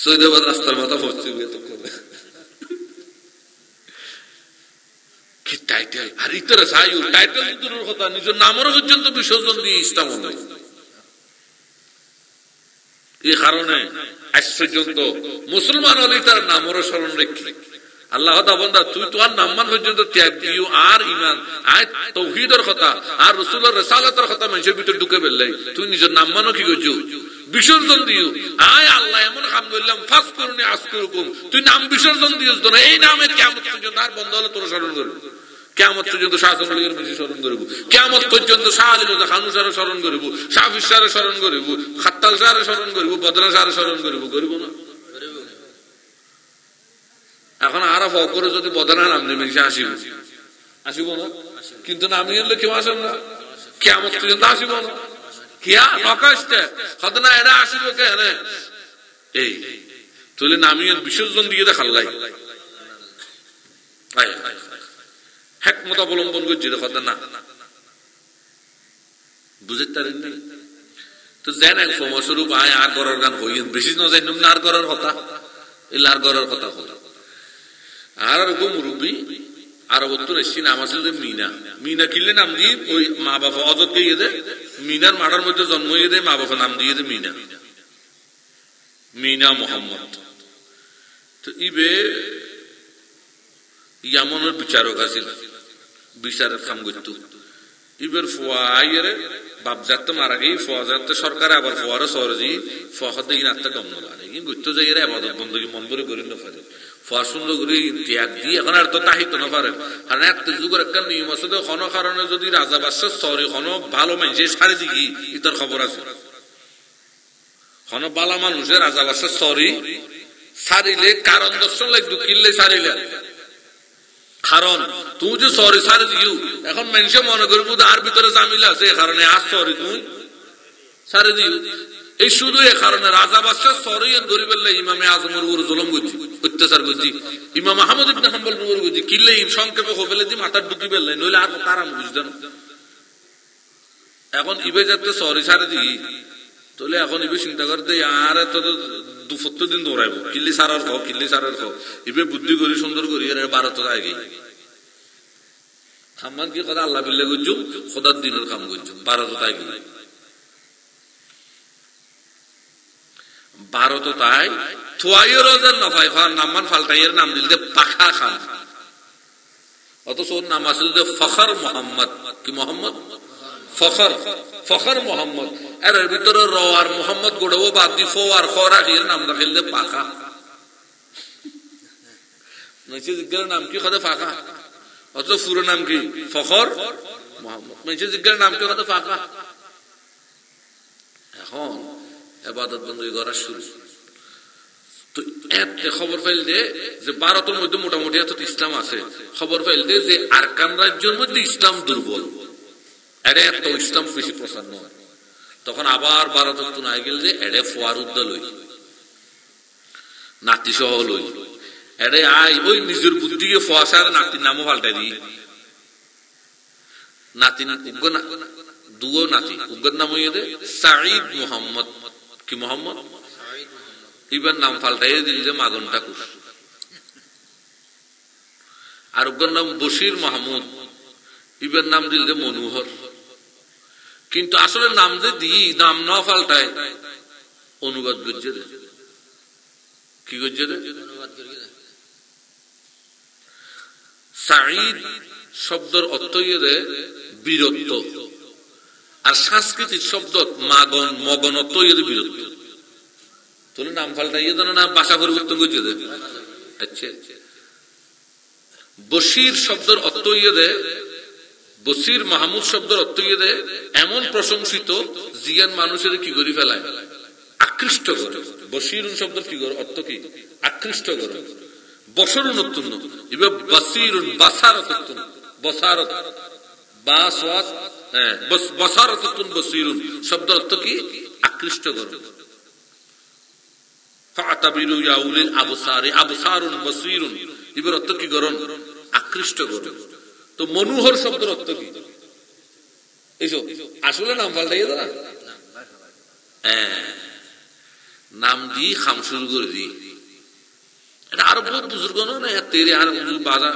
S1: সৈয়দাবাদ রাস্তার মাথা হচ্ছে এতক্ষণ কি টাইটেল আর ইতরে সাইউ টাইটেল দূরের কথা নিজের নামের পর্যন্ত বিসর্জন দিয়ে ইসলাম হল এই কারণে আজ পর্যন্ত মুসলমান হলে তার নামেরও স্মরণ রেখে আল্লাহ বন্ধা তুই তোমার নাম্মান পর্যন্ত ত্যাগ দিও আর ইমান আয় তৌহিদের কথা আর রাসূলের রিসালাতের কথা মানুষের ভিতরে ঢুকে ফেললে তুই নিজের নাম্মানও কি করছো বিসর্জন দিও আয় আল্লাহ এমন কাম করলাম ফাস করুনি আসকুরকুম তুই নাম বিসর্জন দিও তোরা এই নামে কিয়ামত পর্যন্ত আর বন্ধ হলে তোরা স্মরণ করবি কিয়ামত পর্যন্ত শাসন লীগের বেশি স্মরণ করব কিয়ামত পর্যন্ত শাহ আলী রাজা খানু সারে স্মরণ করব শাফি সারে স্মরণ করব খাত্তাল সারে স্মরণ করব বদরা সারে স্মরণ করব না এখন আরা ফক করে যদি বদনা নাম নেমে আসিব না কিন্তু নামি হলে কেউ আসেন না কিয়ামত পর্যন্ত আসিব না কিয়া নকাশতে খদনা এরা আসিব কেন এই তুলে নামিয়ের বিসর্জন দিয়ে দেখাল্লাই হেকমত অবলম্বন করছি কথা না বুঝতে পারেন না তো যেন এক ফমস্বরূপ আয় আর গড়ার গান হই বেশি না যাই না আর গড়ার কথা এই আর গড়ার কথা হল আর গো মুরব্বী আর বত্তর এসছি নাম আসল মিনা মিনা কিনলে নাম দিয়ে ওই মা বাবা অজত গিয়ে দে মিনার মাঠার মধ্যে জন্ম হয়ে দেয় মা বাবা নাম দিয়ে দে মিনা মিনা মোহাম্মদ তো ইবে ইয়ামনের বিচারক আছিল বিচারের কাম করতো ইবের ফোয়াইরে বাপ যাতে মারা গিয়ে ফোয়া যাতে সরকার আবার ফোয়ারে সরজি ফহতে ইনাতে গম না লাগে কিন্তু গত্য যাইরে আবাদত বন্দী মন করে করি না পারে ফোয়া সুন্দর করে ত্যাগ দিয়ে এখন আর তো তাহিত না পারে কারণ এত যুগের একটা নিয়ম আছে তো কোনো কারণে যদি রাজা বাদশাহ সরি কোনো ভালো মানুষ সারি দিঘি ইতার খবর আছে কোনো বালা মানুষের রাজা বাদশাহ সরি সারিলে কারণ দর্শন লাগতো কিনলে সারিলে কারণ তুই যে সরি সারি দিও এখন মানুষে মনে করবো আর ভিতরে জামিলা আছে কারণে আজ সরি তুই সারি দিও এই শুধু এ কারণে রাজা বাদশাহ সরি গরিবের ইমামে আজমের উপর জুলুম করছি অত্যাচার করছি ইমাম আহমদ ইবনে হাম্বল উপর করছি কিনলে সংক্ষেপে ফেলে দি মাথার ঢুকি ফেললে নইলে আর তারাম বুঝতেন এখন ইবে যাতে সরি সারি দিই তাহলে এখন ইবে চিন্তা করতে আর এত দুপত্র দিন দৌড়াইব কিল্লি সারার খাও কিল্লি সারার খাও ইবে বুদ্ধি করি সুন্দর করি আর 12 টাকা আগে খামান কি কথা আল্লাহ বিল্লাহ করছো খোদার দিনের কাম করছো 12 টাকা আগে 12 তো তাই থুয়াইয়ের রোজার নফাই খান নামান ফালতাইয়ের নাম দিল দে পাখা খান অথচ ওর নাম আসল দে ফখর মোহাম্মদ কি মোহাম্মদ ফখর ফখর মোহাম্মদ এর ভিতরে র আর মোহাম্মদ গোড়াবো বাদ দি ফো আর খরা এর নাম রাখিল দে পাখা নইছে জিজ্ঞার নাম কি খদে ফাঁকা অথচ পুরো নাম কি ফখর মোহাম্মদ নইছে জিজ্ঞার নাম কি খদে ফাঁকা এখন ইবাদত বন্দী করা শুরু তো এত খবর পাইল দে যে ভারতের মধ্যে মোটামুটি এত ইসলাম আছে খবর পাইল দে যে আরকান রাজ্যের মধ্যে ইসলাম দুর্বল এড়ে এত ইসলাম বেশি প্রচার নয় তখন আবার ভারত নাই গেল যে এড়ে ফোয়ার উদ্দা লই নাতি সহ লই এড়ে আই ওই নিজের বুদ্ধি ফোয়াশার নাতির নামও পাল্টাই দিই নাতি দুও নাতি উগ্র নাম হইয়ে দে সাঈদ মোহাম্মদ কি মোহাম্মদ ইবার নাম পাল্টাইয়ে দিল যে মাগন ঠাকুর আর উগ্র নাম বশির মাহমুদ ইবার নাম দিল যে মনোহর কিন্তু আসলে নাম যে দিই নাম না পাল্টায় অনুবাদ করছে কি করছে সাঈদ শব্দের অর্থ ইয়ে বীরত্ব আর সাংস্কৃতিক শব্দ মাগন মগন অর্থ ইয়ে বীরত্ব তোলে নাম পাল্টাইয়ে দেন না ভাষা পরিবর্তন করছে আচ্ছা বশির শব্দের অর্থ ইয়ে বশির মাহমুদ শব্দের অর্থ ইয়ে দেয় এমন প্রশংসিত জিয়ান মানুষের কি করি ফেলায় আকৃষ্ট করে বশির শব্দের কি অর্থ কি আকৃষ্ট করে বসরুন অত্যন্ত এবার বসিরুন বাসারত বসারত বাসওয়াত হ্যাঁ বসারতুন বসিরুন শব্দ অর্থ কি আকৃষ্ট করে ফাতাবিরু ইয়া উলিল আবসারি আবসারুন বসিরুন এবার অর্থ কি করুন আকৃষ্ট করে তো মনোহর শব্দের অর্থ কি এইসব আসলে নাম পাল্টাইয়ে না নাম দি খাম শুরু করে দি এটা আরো বহুত বুজুর্গ না তেরে আর বাধা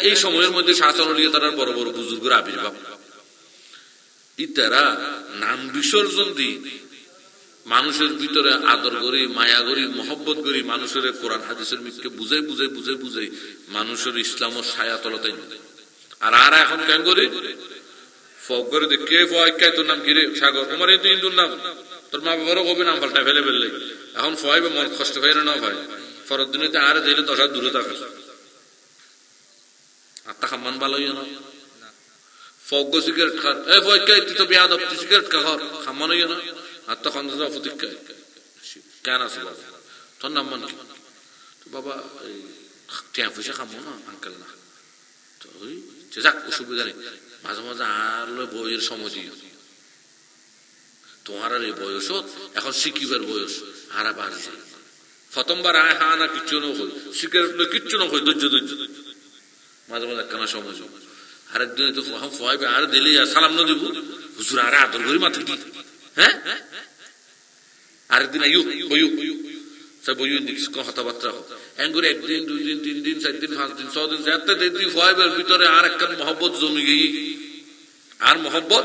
S1: এই সময়ের মধ্যে শাসন নিয়ে তারা বড় বড় বুজুর্গের আবির্ভাব ইতারা নাম বিসর্জন দি মানুষের ভিতরে আদর করি, মায়া করি, মহব্বত করি, মানুষের কোরআন হাদিসের মিথকে বুঝে বুঝে বুঝে বুঝে মানুষের ইসলাম ও ছায়াতলতাই। আর এখন কেন করি ফক করে কে ফয়াই তোর নাম কিরে সাগর, আমার এই তো হিন্দুর নাম, তোর মা বাবারও কবি নাম পাল্টা ফেলে ফেললে এখন ফয়াবে মন কষ্ট হয় না ভাই, ফরত দিনে আর দিলে 10 হাত দূরে থাকে আত্মা খামান ভালো না ফগ সিগারেট খার এ ফয়াই তুই তো বিয়াদ তুই সিগারেট খা খামান হইয়া না আত্মা খান প্রতিজ্ঞায় কেন আছে বাবা তোর নাম মান কি বাবা টিয়া পয়সা খামো না আঙ্কেল না তো ওই যাক অসুবিধা নেই, মাঝে মাঝে আর বইয়ের সময় তোমার আর এই বয়স এখন শিখিবার বয়স হারা বাড়ছে, প্রথমবার আয় হা না কিচ্ছু না হই সিগারেট কিচ্ছু না হই ধৈর্য ধৈর্য মাঝে মাঝে একখানা সময় আরেকদিন তো ফয়াবে আর দিলে সালাম না দিব হুজুর আরে আদর করি মাথা কি হ্যাঁ আরেকদিন আইয়ু বইয়ু সব বইয়ু কথাবার্তা হোক এঙ্গুরে 1 দিন 2 দিন 3 দিন 4 দিন 5 দিন 6 দিন যাতে দেখি ফয়াবের ভিতরে আর একখান মহব্বত জমি গই আর মহব্বত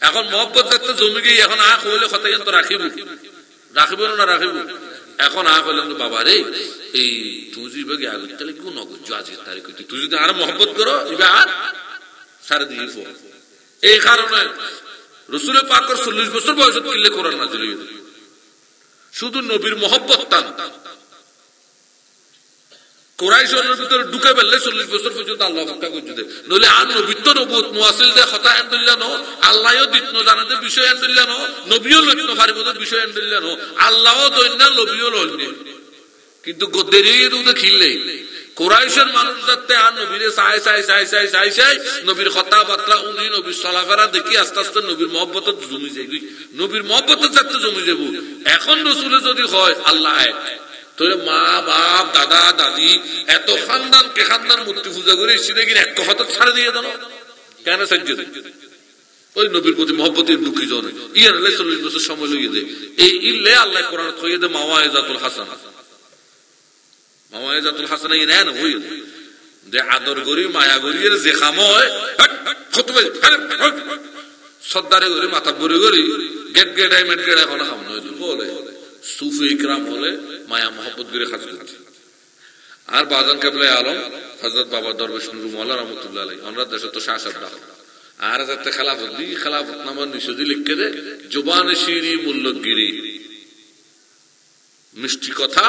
S1: এখন মহব্বত যাতে জমি গই এখন আখ হইলে কথা তো রাখিব না রাখিব এখন আখ হইলে বাবা রে এই তুই যদি আগে তাহলে কোন নগর আজকে তারিখ তুই যদি আর মহব্বত করো এবার আর সারা দিয়ে এই কারণে রাসূল পাকের 40 বছর বয়সে কিল্লে কোরআন নাযিল হইল, শুধু নবীর মহব্বত টান কুরাইশের ভিতরে ঢুকে ফেললে 40 বছর পর্যন্ত আল্লাহ অপেক্ষা করতে দেয়, নইলে আর নবীত্ব নবুত মুয়াসিল দে কথা আনদিল্লা নো আল্লাহও দিতন জানাতে বিষয় আনদিল্লা নো নবীও লইতন ফারিবদের বিষয় আনদিল্লা নো আল্লাহও দইনা নবীও লইনি, কিন্তু দেরিয়ে দুধে খিললে কুরাইশের মানুষ যাতে আর নবীরে চাই নবীর কথাবার্তা উনি নবীর চলাফেরা দেখি আস্তে আস্তে নবীর মহব্বত জমি যাই নবীর মহব্বত যাতে জমি যাব। এখন রসুলে যদি হয় আল্লাহ তোর মা বাপ দাদা দাদি এত খানদান কে খানদান মূর্তি পূজা করে এসে দেখি এক কথা ছাড়ে দিয়ে দেন কেন সাহায্য ওই নবীর প্রতি মহব্বতের দুঃখী জন ইয়ার 40 বছর সময় লইয়ে দেয় এই ইল্লে আল্লাহ কোরআন থইয়ে দে মাওয়াইজাতুল হাসানা মাওয়াইজাতুল হাসানা ই নেন হই যে আদর করি মায়া করি এর যে খাম হয় খতবে সদ্দারে করি মাথা বরে করি গেট গেটাই মেট গেটাই কোন খাম নয় বলে সুফি ইকরাম হলে মায়া মোহাম্মত করে খাজ করছে। আর বাজান কেবলা আলম হযরত বাবা দরবেশ নুরুল মাওলা রাহমাতুল্লাহ আলাইহি আমরা দেশে তো শাসক ডাক আর যাতে খেলাফত দি খেলাফত নামা নিষেধি লিখে দে জবানে শিরি মূল্যগিরি মিষ্টি কথা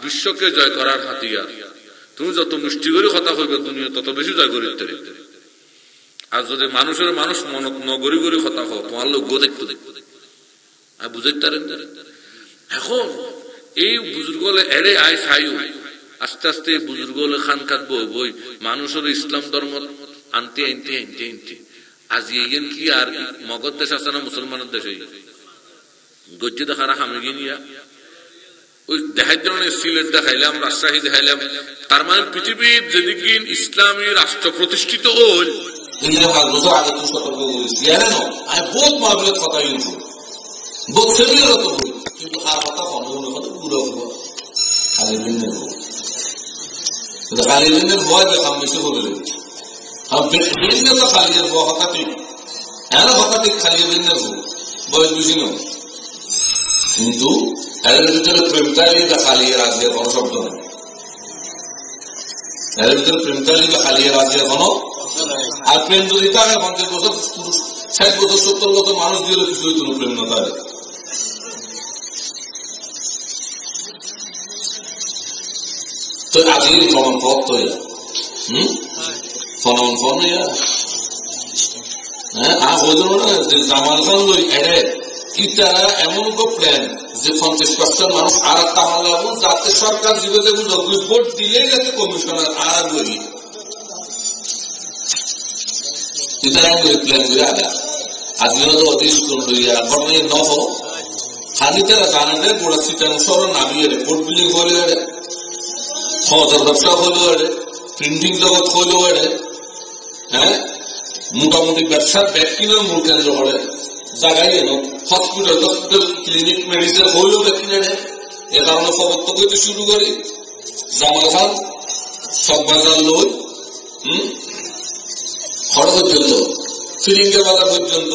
S1: বিশ্বকে জয় করার হাতিয়ার, তুমি যত মিষ্টি করে কথা কইবে দুনিয়া তত বেশি জয় করিতে পারবে, আর যদি মানুষের মানুষ মনত নগরী করে কথা কও তোমার লোক গো দেখতে আর বুঝাইতে পারেন। এখন এই বুজুর্গ এরে আয় ছায়ু আস্তে আস্তে বুজুর্গ খান কাটবো বই মানুষের ইসলাম ধর্ম আনতে আনতে আনতে আনতে আজ ইয়েন কি আর মগধ দেশ আছে না মুসলমানের দেশে গজ্জে দেখারা হামে গিয়ে ওই দেখার জন্য সিলেট দেখাইলাম রাজশাহী দেখাইলাম, তার মানে পৃথিবীর যেদিন ইসলামী রাষ্ট্র প্রতিষ্ঠিত হল কিন্তু আর কথা খালিদের ভয় দেখাম বেশি বলে তো খালিদের ভয় হঠাৎই এর হঠাৎই খালিদের বয়স বেশি নয়, কিন্তু এর ভিতরে প্রেমকারী বা খালিয়ে রাজিয়া কোনো শব্দ নেই, এর ভিতরে প্রেমকারী বা খালিয়ে রাজিয়া কোনো আর প্রেম যদি থাকে 50 বছর 60 বছর 70 বছর মানুষ দিয়ে কিছু হইতো প্রেম না থাকে। তো আজকে ফলন পথ তো ফলন ফল হ্যাঁ আর ওই জন্য না যে জামাল খান লই এড়ে ইটারা এমন তো প্ল্যান যে 50% মানুষ আর একটা হামলা যাতে সরকার জীবনে রিপোর্ট দিলেই যাতে কমিশনার আর বলি ইটারা প্ল্যান করে আগে আজকে তো অধিশ লইয়া ঘটনা নহ খালি তারা জানাতে গোড়া সিটাংশর নামিয়ে রিপোর্ট বিলিং করে খবর ব্যবসা হলো এড়ে প্রিন্টিং জগৎ হলো এড়ে হ্যাঁ মোটামুটি ব্যবসার ব্যাগ কিনে মূল কেন্দ্র করে জায়গায় এলো হসপিটাল ক্লিনিক মেডিসিন হইলেও ব্যাগ কিনে নেয়। এ কারণে খবর তো করতে শুরু করি জামাল খান সব বাজার লই খড় পর্যন্ত ফিরিঙ্গের বাজার পর্যন্ত,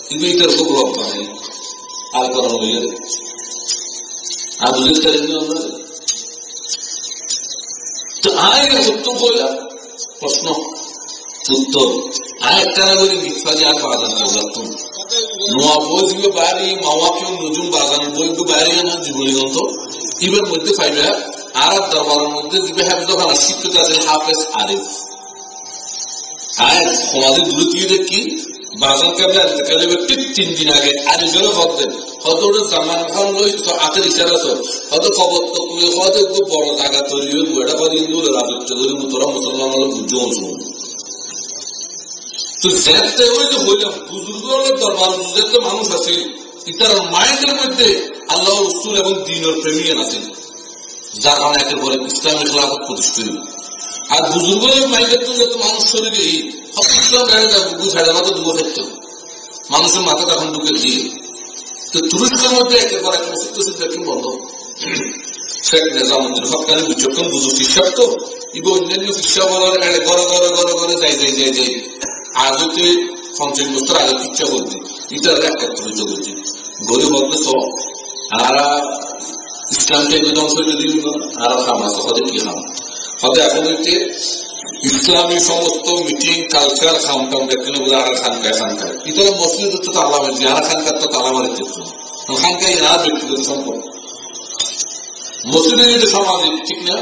S1: কিন্তু এটার খুব প্রভাব পায়
S3: আর করানো হইয়া আর বুঝতে পারেন তো আয় উত্তর করলাম প্রশ্ন উত্তর আরেকটা করে মিথ্যাজি আর বাজার করলাম নোয়া বই দিবে বাইরে মাওয়াকে নজুম বাজারের বই বাইরে আমার জীবনী গ্রন্থ ইবের মধ্যে পাইবে আরব দরবারের মধ্যে দিবে হাফিজ শিক্ষিত আছে হাফেজ আরিফ আর সমাজে দূরত্ব দেখি বাজার কাবে ঠিক 3 দিন আগে আরিফেরও খবর দেন হয়তো ওটা জামান খান লই হাতের ইশারা আছে হয়তো খবর তো হয়তো খুব বড় জায়গা তৈরি হইব এটা কত হিন্দুদের রাজত্ব করি তোরা মুসলমান হলে বুঝো তো যেতে ওই তো হইলাম বুজুর্গের দরবার যেতে মানুষ আছে তার মাইন্ডের মধ্যে আল্লাহ রসুল এবং দ্বীনের প্রেমিয়ান আছে যার কারণে একের পরে ইসলামের খেলাফত প্রতিষ্ঠিত আর বুজুর্গের মাইন্ডের তো যত মানুষ শরীরে ইসলাম গাড়ি যাবো ছাড়া মাত্র দুবো থাকতো মানুষের মাথা তখন ঢুকে দিয়ে তো তুরস্কের মধ্যে একের পর এক মসজিদ দেখি বন্ধ শেখ নিজামুদ্দিন হকানি বিচক্ষণ বুঝু শিক্ষক তো ইবো অন্যান্য শিক্ষা বলার গড়ে গড়ে গড়ে গড়ে যাই যাই যাই যাই আজতে 50 বছর আগে ইচ্ছা বলতে ইটার একত্রিত করছে গরিব বলতে সব আর ইসলামকে ধ্বংস করে দিল আর খাম আছে হতে কি খাম হতে এখন হচ্ছে ইসলামী সমস্ত মিটিং কালচার খাম টাম দেখতে বলে আর খানকায় খানকায় ইতারা মসজিদ হচ্ছে তালা মারি আর খানকার তো তালা মারি দেখতো খানকায় আর ব্যক্তিগত সম্পর্ক মসজিদের যদি সামাজিক ঠিক না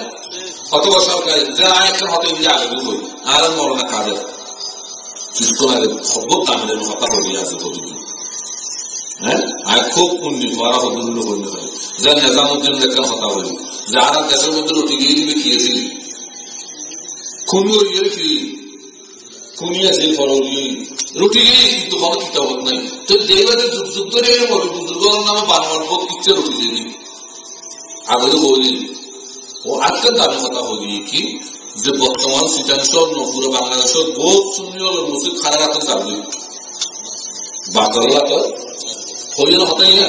S3: অথবা সরকারি যারা একটা হতে নিজে আগে বই আর মরনা কাজের খবর দামের কথা হয়ে আছে প্রতিদিন হ্যাঁ আর খুব উন্নীত ওরা হদুল্লো হইতে পারে যা নিজামুদ্দিন একটা কথা বলি যে আর দেশের মধ্যে রুটি গিয়ে দিবে খেয়েছি খুনি হইয়ে কি খুনি আছে রুটি গিয়ে কিন্তু কোনো কিতাবত নাই তো যেভাবে যুদ্ধ রেখে বলি বুজুর্গ নামে বানানোর পর কিচ্ছে রুটি দিয়ে আগে তো বলি ও আজকের দামের কথা বলি কি যে বর্তমান শীতাংশর পুরো বাংলাদেশের বহুত সুন্নি হল মসজিদ খারাপ রাখতে যাবে বাকল্লা তো ওই জন্য হতাই না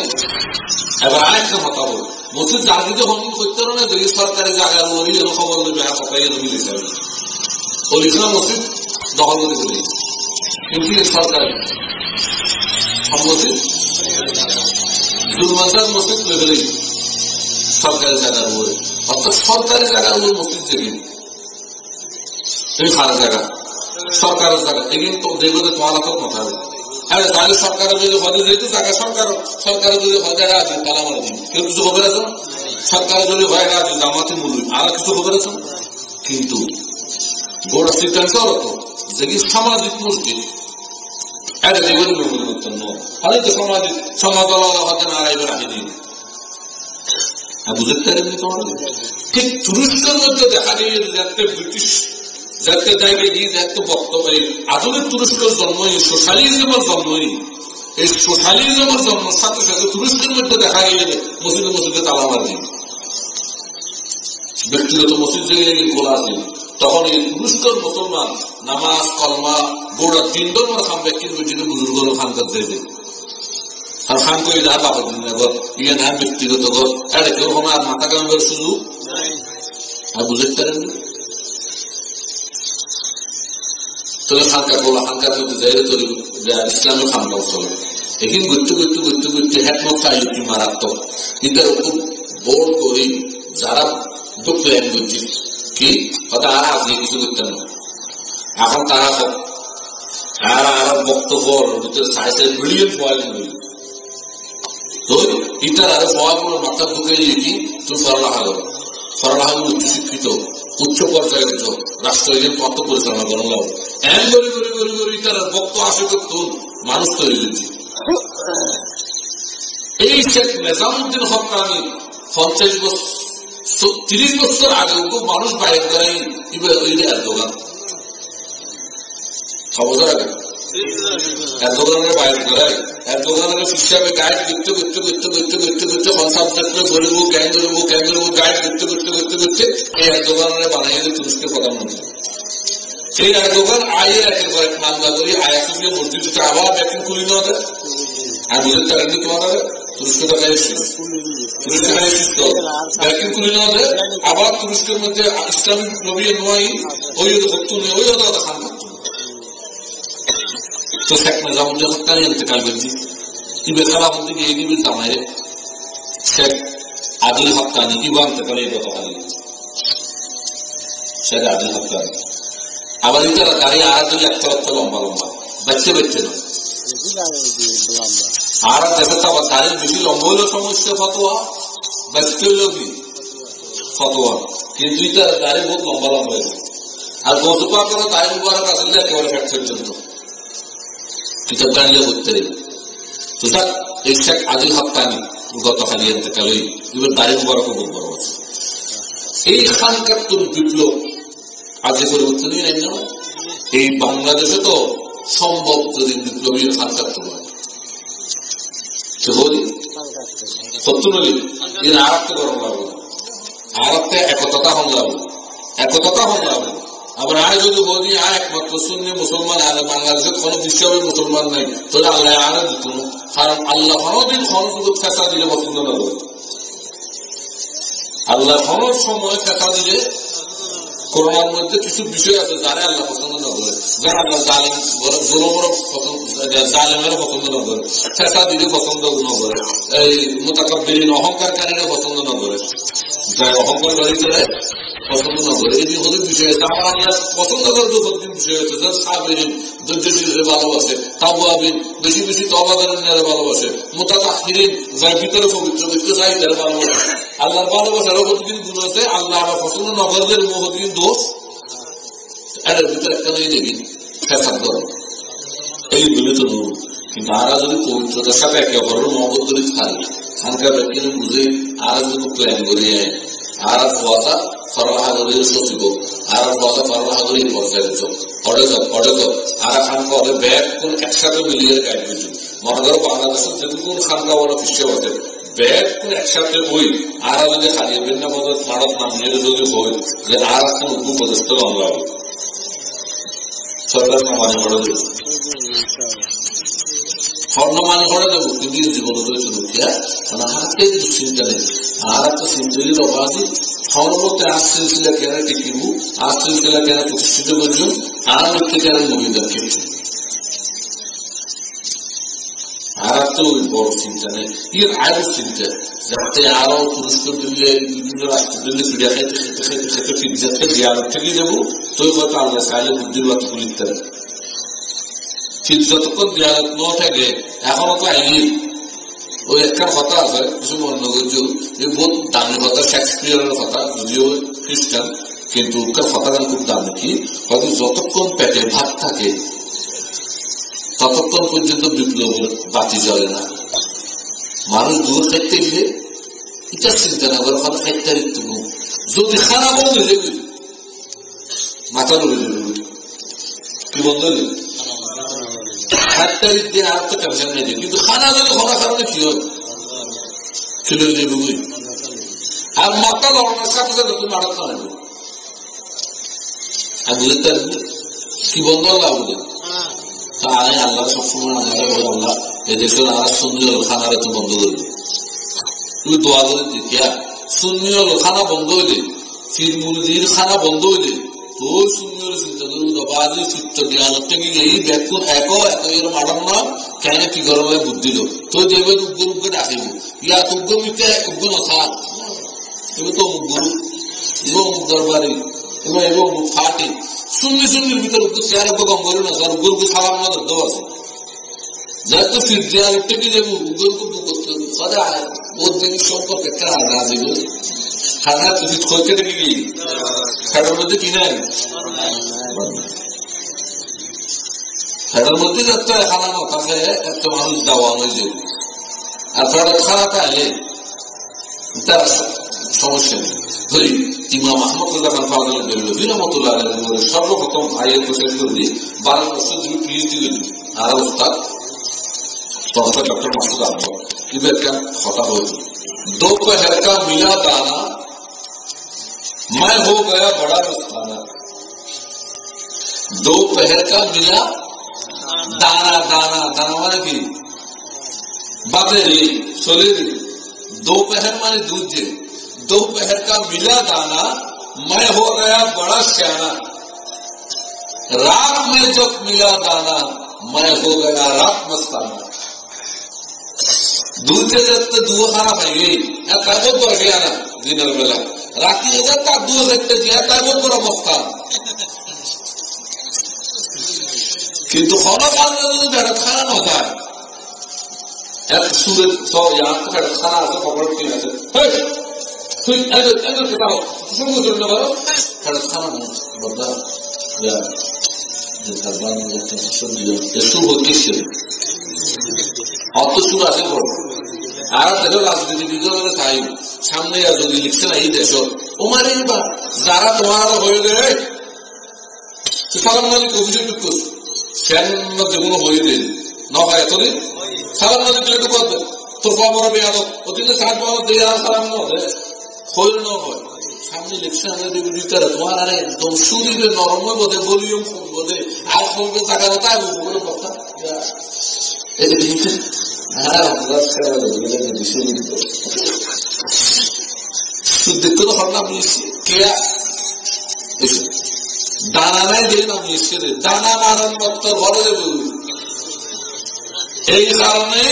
S3: এবার আরেকটা হতা বল মসজিদ জাগিতে হনি করতে না যদি সরকারি জায়গার ওই যেন খবর দেবে আর হতাই যেন মিলে যাবে ওই ইসলাম মসজিদ দখল করে ফেলে কিন্তু সরকারি মসজিদ দুর্মাসার মসজিদ করে ফেলে সরকারি জায়গার উপরে অর্থাৎ সরকারি জায়গার উপর মসজিদ যেদিন এই খারাপ জায়গা সরকারের জায়গা এদিন তো দেখবে তোমার হাতে কথা হবে হ্যাঁ তাহলে সরকারের যদি হদে যেহেতু জায়গা সরকারের যদি হয় জায়গা আছে তালা মারা দিন কেউ কিছু খবর আছে সরকারের যদি হয় আছে জামাতে মূল্য আর কিছু খবর আছে কিন্তু বড় সিদ্ধান্ত হতো যে কি সামাজিক মসজিদ এটা দেখবেন পরিবর্তন নয় তো সামাজিক সমাজ হতে না এবার আসে দিন বুঝতে পারেন ঠিক তুরস্কের মধ্যে দেখা যায় যাতে ব্রিটিশ যাতে জায়গায় গিয়ে যাতে বক্তব্য আধুনিক তুরস্কের জন্ম সোশ্যালিজমের জন্ম এই সোশ্যালিজমের জন্মের সাথে সাথে তুরস্কের মধ্যে দেখা গিয়ে মসজিদে তালা মারি ব্যক্তিগত মসজিদ যে খোলা আছে তখন এই তুরস্কের মুসলমান নামাজ কলমা গোড়া 3 ধর্মের খাম ব্যক্তির মসজিদে বুজুর্গ খানকার দিয়ে আর খান করে যা বাবার ঘর ইয়ে না ব্যক্তিগত ঘর এটা কেউ কোনো আর মাথা কামের সুযোগ আর বুঝতে পারেন তবে খানকা বলা খানকার মধ্যে যাই তৈরি ইসলামের খানকাও চলে এখানে ঘুরতে ঘুরতে ঘুরতে ঘুরতে হ্যাটমত চাইটি মারাত্মক এটার উপর বোর্ড করে যারা দুঃখ এক করছে কি হয়তো আর আজকে কিছু করতেন না এখন তারা সব আর বক্তব্য ভিতরে সাইন্সে ব্রিলিয়েন্ট ফয়েল তো ইটার আরো ফয়েলগুলো মাথার ঢুকে কি তুমি সরলাহা করো সরলাহা উচ্চশিক্ষিত উচ্চ পর্যায়ের রাষ্ট্র এজেন্ট কত পরিচালনা করেন এম গরি গরি গরি গরি তার বক্ত আসে করতো মানুষ তৈরি হয়েছে এই শেখ নিজামুদ্দিন হকানি 50 বছর 30 বছর আগে মানুষ বাইরে করাই এবার ওই দোকান খবর আগে দোকানের বাইরে করায় দোকানের হিসাবে গাইড করতে করতে করতে করতে করতে করতে কোন সাবজেক্টে ধরবো ক্যান ধরবো গাইড করতে করতে করতে করতে এই দোকানের বানাই তুরস্কের প্রধানমন্ত্রী সেই দোকান আয়ের একের পর এক মামলা করি আয়াসুকে মসজিদটা আবার ব্যাকিং খুলি নেওয়া দেয় আর বুঝতে পারেন তোমার তুরস্ক টাকা এসেছিস তুরস্কের ব্যাকিং খুলি নেওয়া দেয় আবার তুরস্কের মধ্যে ইসলামিক নবী নয় ওই ভক্ত নেই ওই কথা খান তো শেখ নিজামুদ্দিন হত্যার ইন্তেকাল করেছি ইবে খেলাফত দিকে এই দিবে জামাইরে শেখ আদিল হক্কানি ইবান থেকে এই কথা খালি শেখ আদিল হক্কানি আবার ইতারা দাঁড়িয়ে আর দিলে একটা লম্বা লম্বা বাচ্চা বাচ্চা না আর দেখা তো আবার দাঁড়িয়ে বেশি লম্বা হইলেও সমস্যা ফতোয়া বাচ্চা হইলেও কি ফতোয়া কিন্তু ইতারা দাঁড়িয়ে বহুত লম্বা লম্বা হয়েছে আর গতপা করে দাঁড়িয়ে মুবারক আসলে একেবারে ফ্যাক্টর জন্য কিতাব দাঁড়িয়ে করতে রে তো স্যার এই শেখ আদিল হক্কানি গতকালি এতেকাল এবার দাঁড়িয়ে মুবারক বহুত বড় আছে এই খানকাত্তর বিপ্লব আজকে পরিবর্তনই নাই না এই বাংলাদেশে তো সম্ভব যদি বিপ্লবী খানকাত্তর হয় বলি সত্য নদী এর আর একটা গরম লাগবে আর একটা একতা হন লাগবে একতা হন লাগবে আবার আয় যদি বলি আর একমাত্র সুন্নি মুসলমান আর বাংলাদেশের কোন বিশ্বব্যাপী মুসলমান নাই তাহলে আল্লাহ আরো দিত না কারণ আল্লাহ কোনদিন কোন শুধু ফেসা দিলে পছন্দ না করে আল্লাহ কোন সময় ফেসা দিলে করোনার মধ্যে কিছু বিষয় আছে যারা আল্লাহ পছন্দ না করে যারা আল্লাহ জালিম জোলমেরও জালিমেরও পছন্দ না করে ফেসা দিলে পছন্দ না করে এই মুতাকাব্বিরিন অহংকারকারীরা পছন্দ না করে যারা অহংকার করে পছন্দ না করে এই হলে বিষয় আছে আমার আল্লাহ পছন্দ করে দুদিন বিষয় আছে যারা সাবিরিন ধৈর্যশীলরে ভালোবাসে তাওয়াবিন বেশি বেশি তওবা করেন ভালোবাসে মুতাতাহহিরিন যার ভিতরে পবিত্র ব্যক্তি চাই তারা ভালোবাসে আল্লাহর ভালোবাসার উপর কিন্তু গুণ আছে আল্লাহ আমার পছন্দ না করলে মহদিন দোষ এর ভিতরে একটা নেই দেখি ফেসাদ করে এই বলে তো নূর কিন্তু আর যদি পবিত্রতার সাথে একে অপরের মহব্বত করে খাই খানকার ব্যক্তি বুঝে আর যদি প্ল্যান করিয়ে আর ফোয়াশা ফরহাগরের সচিব আর ফোয়াশা ফরহাগরের পর্যায়ে অডেজ আর খানকা ওদের ব্যাগ কোন একসাথে মিলিয়ে গাইড দিয়েছে মনে করো বাংলাদেশের যেটুকু খানকা ওরা ফিসে আছে ব্যাগ কোন একসাথে হই আর যদি খালিয়ে ভিন্ন পদের মারত নামিয়ে যদি হই যে আর কোন উপদেষ্টা বাংলা হবে সরকার মানে করে দেবে স্বর্ণমানি করে দেবো কিন্তু জীবন রয়েছে দুঃখিয়া মানে হাতে চিন্তা নেই আর একটা চিন্তার অবাধি সর্বতে আশ্রয়শীলা কেন টিকিব আশ্রয়শীলা কেন প্রতিষ্ঠিত করছেন আর ব্যক্তি কেন মহিলার ক্ষেত্রে আর একটা বড় চিন্তা নেই এর আরো চিন্তা যাতে আরো পুরস্কার দিলে বিভিন্ন রাষ্ট্র দিলে ফিরিয়া খাইতে খেতে খেতে খেতে ফিরে যাতে দিয়ার থেকে যাবো তো হয়তো আল্লাহ চাইলে বুদ্ধির বাকি লিখতে হবে ঠিক যতক্ষণ দেয়ালত ন থাকে এখনো তো আইন ওই একটা কথা আছে কিছু মনে করছো যে বহুত দামি কথা শেক্সপিয়ারের কথা যদিও খ্রিস্টান কিন্তু ওর কথাটা খুব দামি কি হয়তো যতক্ষণ পেটে ভাত থাকে ততক্ষণ পর্যন্ত বিপ্লবের বাতি জ্বলে না মানুষ দূর খাইতে গেলে এটা চিন্তা না করে খানা খাইতে দিতে যদি খানা বন্ধ হয়ে যাবে মাথা নড়ে যাবে কি বন্ধ হয়ে যাবে আর তো টেনশন নেই কিন্তু খানা যদি খানা কারণে কি হবে চলে যাবে বুঝি আর মাথা লড়ানোর সাথে সাথে তুমি আড়ত না নেবে আর বুঝতে কি বন্ধ আল্লাহ বলে তাই আল্লাহ সবসময় আল্লাহ এদেশের আর সুন্নি খানারে তো বন্ধ করবে তুমি দোয়া করে দেখিয়া সুন্নি খানা বন্ধ হইলে ফির মুরগির খানা বন্ধ হইলে তোর সুন্দর চিন্তা করুন বাজি চিত্ত জ্ঞান থেকে এই ব্যাকুল এক এত এর মারাম না কেন কি গরমে বুদ্ধি লো তো দেবে উগ্র উগ্র ডাকিব ইয়া উগ্র মিকে উগ্র নথা এবার তো গুরু এবং দরবারে এবং ফাটে সুন্নি সুন্নির ভিতরে উগ্র চেয়ারে গম করে না স্যার উগ্রকে সালাম না ধরতে আছে যাতে ফির দেয়ার থেকে যাবো উগ্রকে করতে হবে সদা বোধ দেখি সম্পর্ক একটা রাজি বলে খানা তুই খোঁজে দেখি কি খাটার মধ্যে কি নাই খাটার মধ্যে যাতে খানা না থাকে একটা মানুষ দেওয়া হয়ে যাবে আর খানা তাহলে তার সমস্যা নেই ধরি ইমাম আহমদ যখন ফাজল বেরোল বিরহমতুল্লাহ সর্বপ্রথম ভাইয়ের প্রসাদ করলি 12 বছর যিনি পিএইচডি করলি আর ওস্তাদ প্রফেসর ডক্টর মাসুদ আহমদ इधर का खता हो दोपहर का मिला दाना मैं हो गया बड़ा मस्ताना दोपहर का मिला दाना दाना दाना माने की बातेरी सोलेरी दोपहर माने दूध दोपहर का मिला दाना मैं हो गया बड़ा सियाना रात में जब मिला दाना मैं हो गया रात मस्ताना দুইটা যাতে দুয়ো খারাপ হয় গেই তাই বোধ করে গিয়া না দিনের বেলা রাতি হাজার তার দুয়ো যাতে গিয়া তাই বোধ করে অবস্থা কিন্তু কোনো কারণে যদি ভেড়া খানা না যায় এক সুরের ভেড়া খানা আছে পকেট কিনে আছে তুই শুরু করতে পারো ভেড়া খানা নেই বদা শুভ কিসে অত সুর আছে আর দেখো রাজনীতি বিজ্ঞানের খাই সামনে আর যদি লিখছে না এই দেশ ওমার যারা তোমার হয়ে দেয় সালাম মালিক অভিযোগ করছে ফ্যান যেগুলো হয়ে দেয় না হয় এতদিন সালাম মালিক একটু করবে তোর বাবার বেয়াদ ওদিকে সাত বাবার দিয়ে সালাম না হইল না হয় সামনে ইলেকশন ভিতরে তোমার আরে একদম শরীরে নরম বোধে ভলিউম বোধে আর করবে টাকা তাই বলে কথা দেখতে তো হল না কেয়া দানা নাই দিয়ে না দানা মারণ বক্তর ঘরে দেব এই কারণে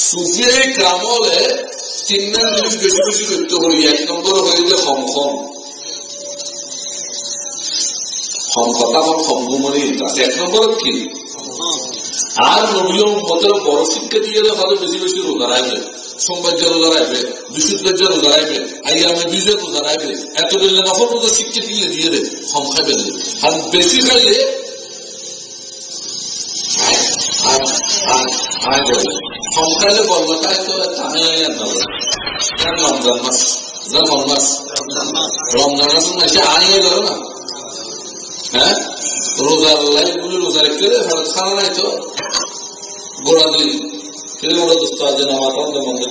S3: সুফিয়া গ্রামলে তিনটা জিনিস বেশি বেশি করতে হই এক নম্বর হয়ে যে কম কথা সম্ভবনী আছে এক নম্বর কি আর নবীয় মতের বড় শিক্ষা দিয়ে হয়তো বেশি বেশি রোজা রাখবে সোমবার্য রোজা রাখবে বিশুদ্ধের রোজা রাখবে আইয়ামে বীজের রোজা রাখবে এত দিলে নফল রোজা শিক্ষা দিলে দিয়ে দেবে কম খাইবে আর বেশি খাইলে কম খাইলে বলবাটাই তো রমজান মাস রমজান মাস মাসে আনিয়ে গেল না হ্যাঁ রোজার লাইফ গুলি রোজা রেখে খানা নাই তো গোড়া দিন ওরা দোস্ত আছে নামাজ মন্দির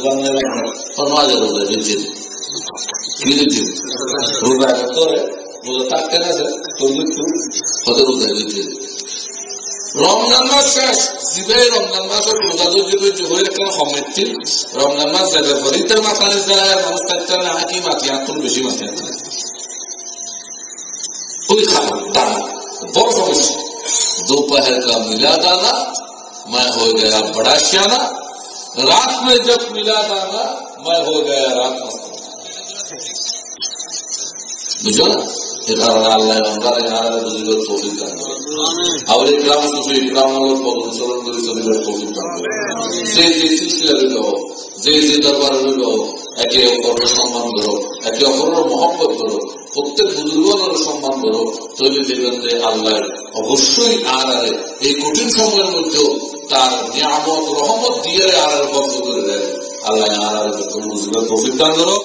S3: বাংলা রোজা দিচ্ছে কি দিচ্ছে রোজা করে রোজা থাকতে না তোর একটু হতে রোজা দিচ্ছে রমজান মাস শেষ জিবে রমজান মাসের রোজা যদি হয়ে একটা কমেছি রমজান মাস যাবে ফরিতের মাথা নিচে মানুষ থাকতে না কি মাথি এখন বেশি মাথি ওই খানা দানা बहुत समस्या दोपहर का मिला दाना मैं हो गया बड़ा सियाना रात में जब मिला दाना मैं हो गया रात मस्ताना बुझो ना আল্লাহ তৌফিক দান করেন আর ইকরাম সুফি ইকরাম অনুসরণ করে চলিবার তৌফিক দান করেন যে যে সিলসিলা রইল যে যে দরবারে রইল একে অপরের সম্মান করো একে অপরের মহব্বত করো প্রত্যেক বুজুর্গের সম্মান করো তৈরি দেখবেন যে আল্লাহ অবশ্যই আর এই কঠিন সময়ের মধ্যেও তার নিয়ামত রহমত দিয়ে আর বর্ষ করে দেয় আল্লাহ আর বুজুর্গের তৌফিক দান করো।